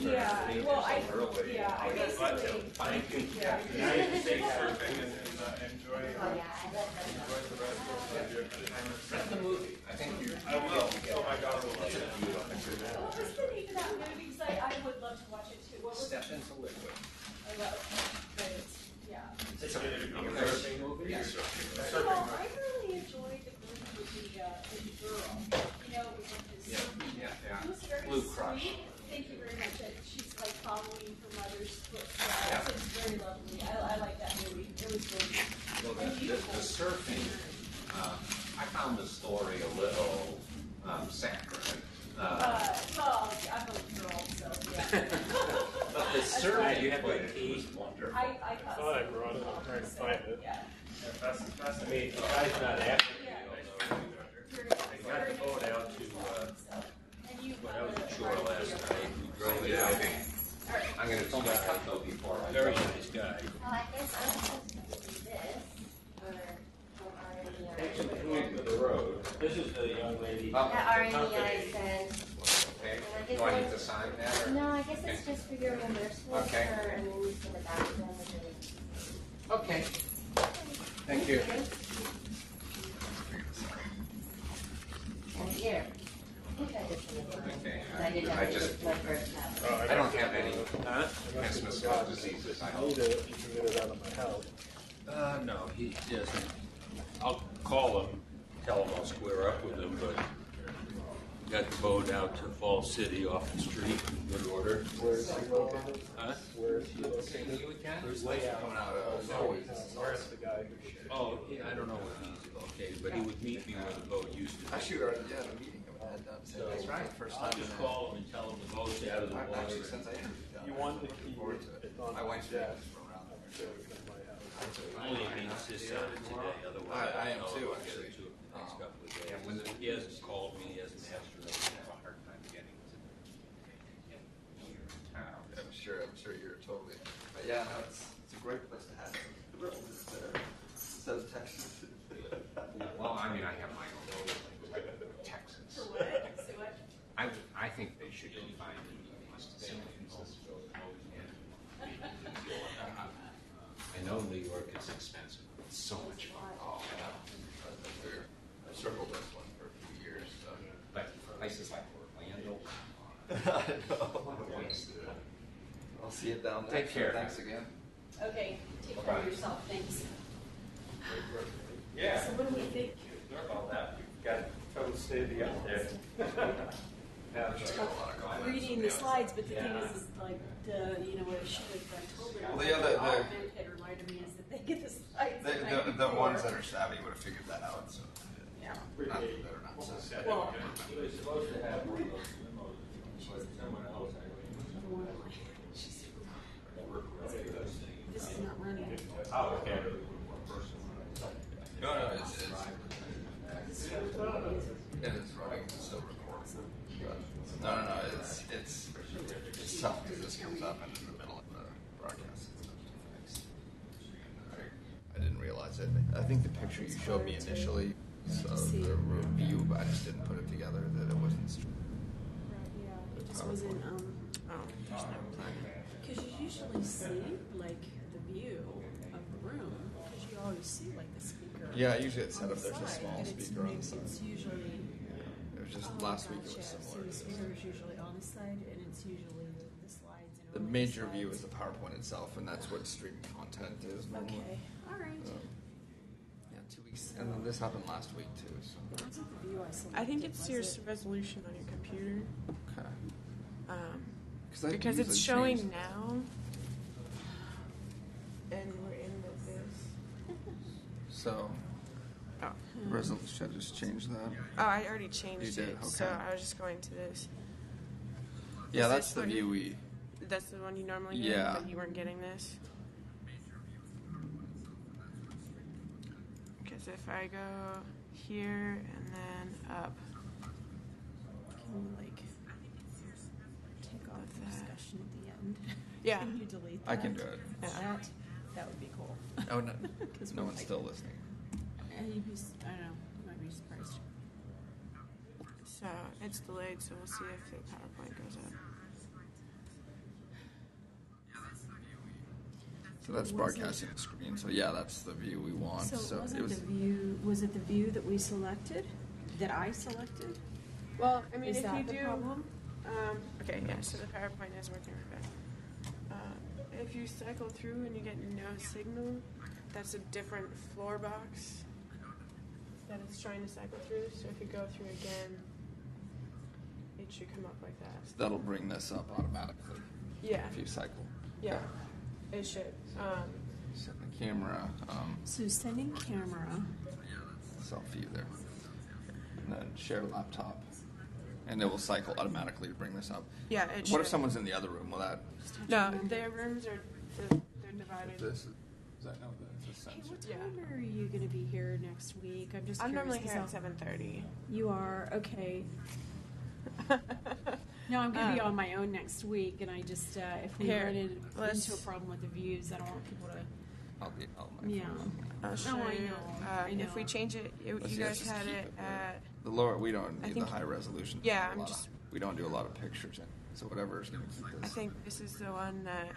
Yeah, well, I basically. Thank you. Yeah. Now you can stay surfing and enjoy the rest of your time. Rent the movie. I think you're. I will. Oh my God, I It's a beautiful movie. What was the name of that movie? Because I would love to watch it too. What was Step into liquid. I love it. Yeah. It's a surfing movie. Yes. Well, I really enjoyed the movie with the Zuraw. You know, with his Yeah. It was very Blue Crush. sweet. Thank you very much. That she's like following her mother's footsteps. It's very lovely. I like that movie. It was really Well, the surfing, I found the story a little saccharine. Well, I'm a girl, so yeah. But the surfing, you have like tea. Wonderful. I thought I brought it. I'm trying to find it. Yeah. I mean, the guy's not after me. I got the boat out to, when I was in shore last night. We drove it out. I'm going to tell my cut though before I Very go. nice guy. I guess I'm supposed to do this, or already. Takes him to the road. This is the young lady. That already I said. Okay. Do I need to sign that? Or? No, I guess it's just for your reimbursement, Okay. and then you send it back to them with the. Okay. Thank you. And here. I think I just. Okay. I didn't I need to get it out of my house. No, he doesn't. I'll call him, tell him I'll square up with him, but got the boat out to Falls City off the street in good order. Where is he located? Huh? Where is he located? There's layout coming out of Where's the guy who should? Oh, I don't know where he's located, but he would meet me where the boat used to be. Actually, we already had a meeting about that. So That's right. First I'll time. just call him and tell him the boat's out of the water. Actually, since I interviewed them, You want to looking keep forward to it. it on My wife's desk. from around there. So it's in my house. I only if he insists on it today, otherwise I am know too, I'll get actually. it to him the next couple of days. He hasn't called me, he hasn't asked for it. I'm sure you're totally. But yeah, no, it's a great place to have it. Instead of Texas. Well, I mean, I have my own Texas. I think they should combine I know New York is expensive. It's so much fun. Oh, yeah. I circled this one for a few years. So. But places like Orlando. I know. I'll see you down there. Take care. Thanks again. Okay, take care of yourself, thanks. Yeah. So what do we think? Sorry about that. We've got total state of the art there. Reading the slides, but the thing is like, you know, what I should have told her. Well, the other- had reminded me is that they get the slides. The ones that are savvy would have figured that out. So. Yeah. Not that they're not savvy. Well, He was supposed to have one of those limos, but someone else, this is not running. Oh, okay. No, it's it is running. It's still recording. No. It's tough because this comes up in the middle of the broadcast. I didn't realize it. I think the picture you showed me initially, the review, but I just didn't put it together that it wasn't. Yeah, it just wasn't, because you usually see, like, the view of the room, because you always see, like, the speaker. Yeah, usually it's set on up. the There's a side, small and it's speaker on the maybe- side. It's usually. It was just last week. It was So similar. the speaker is usually on the side, and it's usually the slides. And The over major slides. view is the PowerPoint itself, and that's what streaming content is normally. Okay, all right. Yeah, 2 weeks, and then this happened last week too. So. What's the view I selected? I think it's your Was it- resolution on your computer. Okay. Because that it's usually showing changed. now, and we're in this. So, Oh. resolution. Should I just change that? Oh, I already changed You did, it, so okay. I was just going to this. Yeah, Is that's this the what view you- we. That's the one you normally get, Yeah. but you weren't getting this. Because if I go here and then up, Can you, like, take off the discussion at the end? Yeah. Can you delete that? I can do it. Yeah. That would be cool. Oh no, 'Cause no we're one's like- still listening. You'd be, I don't know, you might be surprised. so it's delayed, so we'll see if the PowerPoint goes up. So that's broadcasting the screen. So yeah, that's the view we want. So it wasn't was. the view, was it the view that we selected? That I selected? Well, I mean, Is if that you the do, problem? okay, yeah. So the PowerPoint is working right back. If you cycle through and you get no signal, that's a different floor box that it's trying to cycle through. So if you go through again, it should come up like that. That'll bring this up automatically. Yeah. If you cycle. Yeah, it should. Set the camera. So sending camera. Self view there. And then share laptop. And it will cycle automatically to bring this up. Yeah, it What should. if someone's in the other room? Will that? No, their rooms are they're divided. Is that no? That's a Hey, sensor. what time are you going to be here next week? I'm just I'm curious. normally here 'cause at 7:30. You are? Okay. No, I'm going to be on my own next week, and I just, if we Here, run into let's- a problem with the views, I don't want people to, I'll be. yeah. I'll show I you. know, I know. If we change it, you Let's guys just had keep it there. at. The lower. We don't I need think- the high resolution. Yeah, A I'm lot just- we don't do a lot of pictures in. So whatever is going to keep I this. think this is the one that.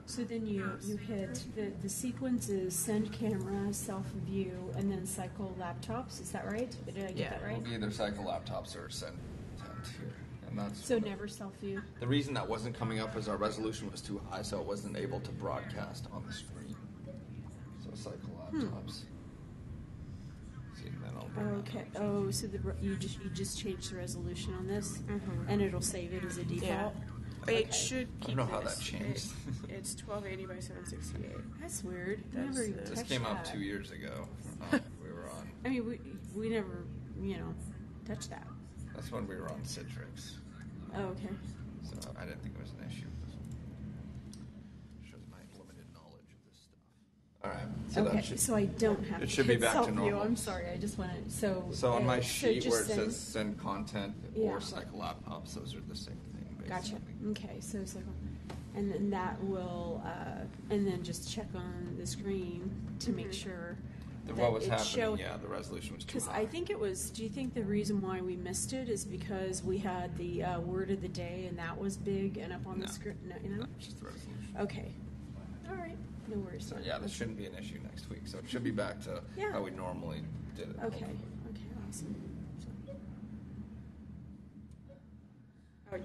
So then you hit, the sequence is send camera, self-view, and then cycle laptops. Is that right? Did I get Yeah. that right? We'll either cycle laptops or send here. And And that's So never self-view. the reason that wasn't coming up is our resolution was too high, so it wasn't able to broadcast on the screen. So cycle laptops. See, and then I'll bring that Okay. up. Oh, so you just changed the resolution on this, and it'll save it as a default. Yeah. Okay. It should I keep don't know how this. that changed. It's 1280 by 768. That's weird. That's Never even the- This touched came up that. 2 years ago. We were on. I mean, we never, touched that. That's when we were on Citrix. Oh, okay. So I didn't think it was an issue. Shows my limited knowledge of this stuff. All right. So Okay, that should, so I don't have it to should be hit back to self-view. normal. I'm sorry. I just want to. So on my so sheet just where it send- says send content Yeah. or cycle laptops, those are the same thing. Gotcha. Basically. Okay, so it's like, and then that will, and then just check on the screen to make sure that What was it's happening? showing. Yeah, the resolution was too Because high. I think it was. Do you think the reason why we missed it is because we had the word of the day and that was big and up on the screen? No, No, just the resolution. Okay. All right. No worries. So yeah, this shouldn't be an issue next week. So it should be back to Yeah. how we normally did it. Okay. hopefully. Okay. Awesome. Oh,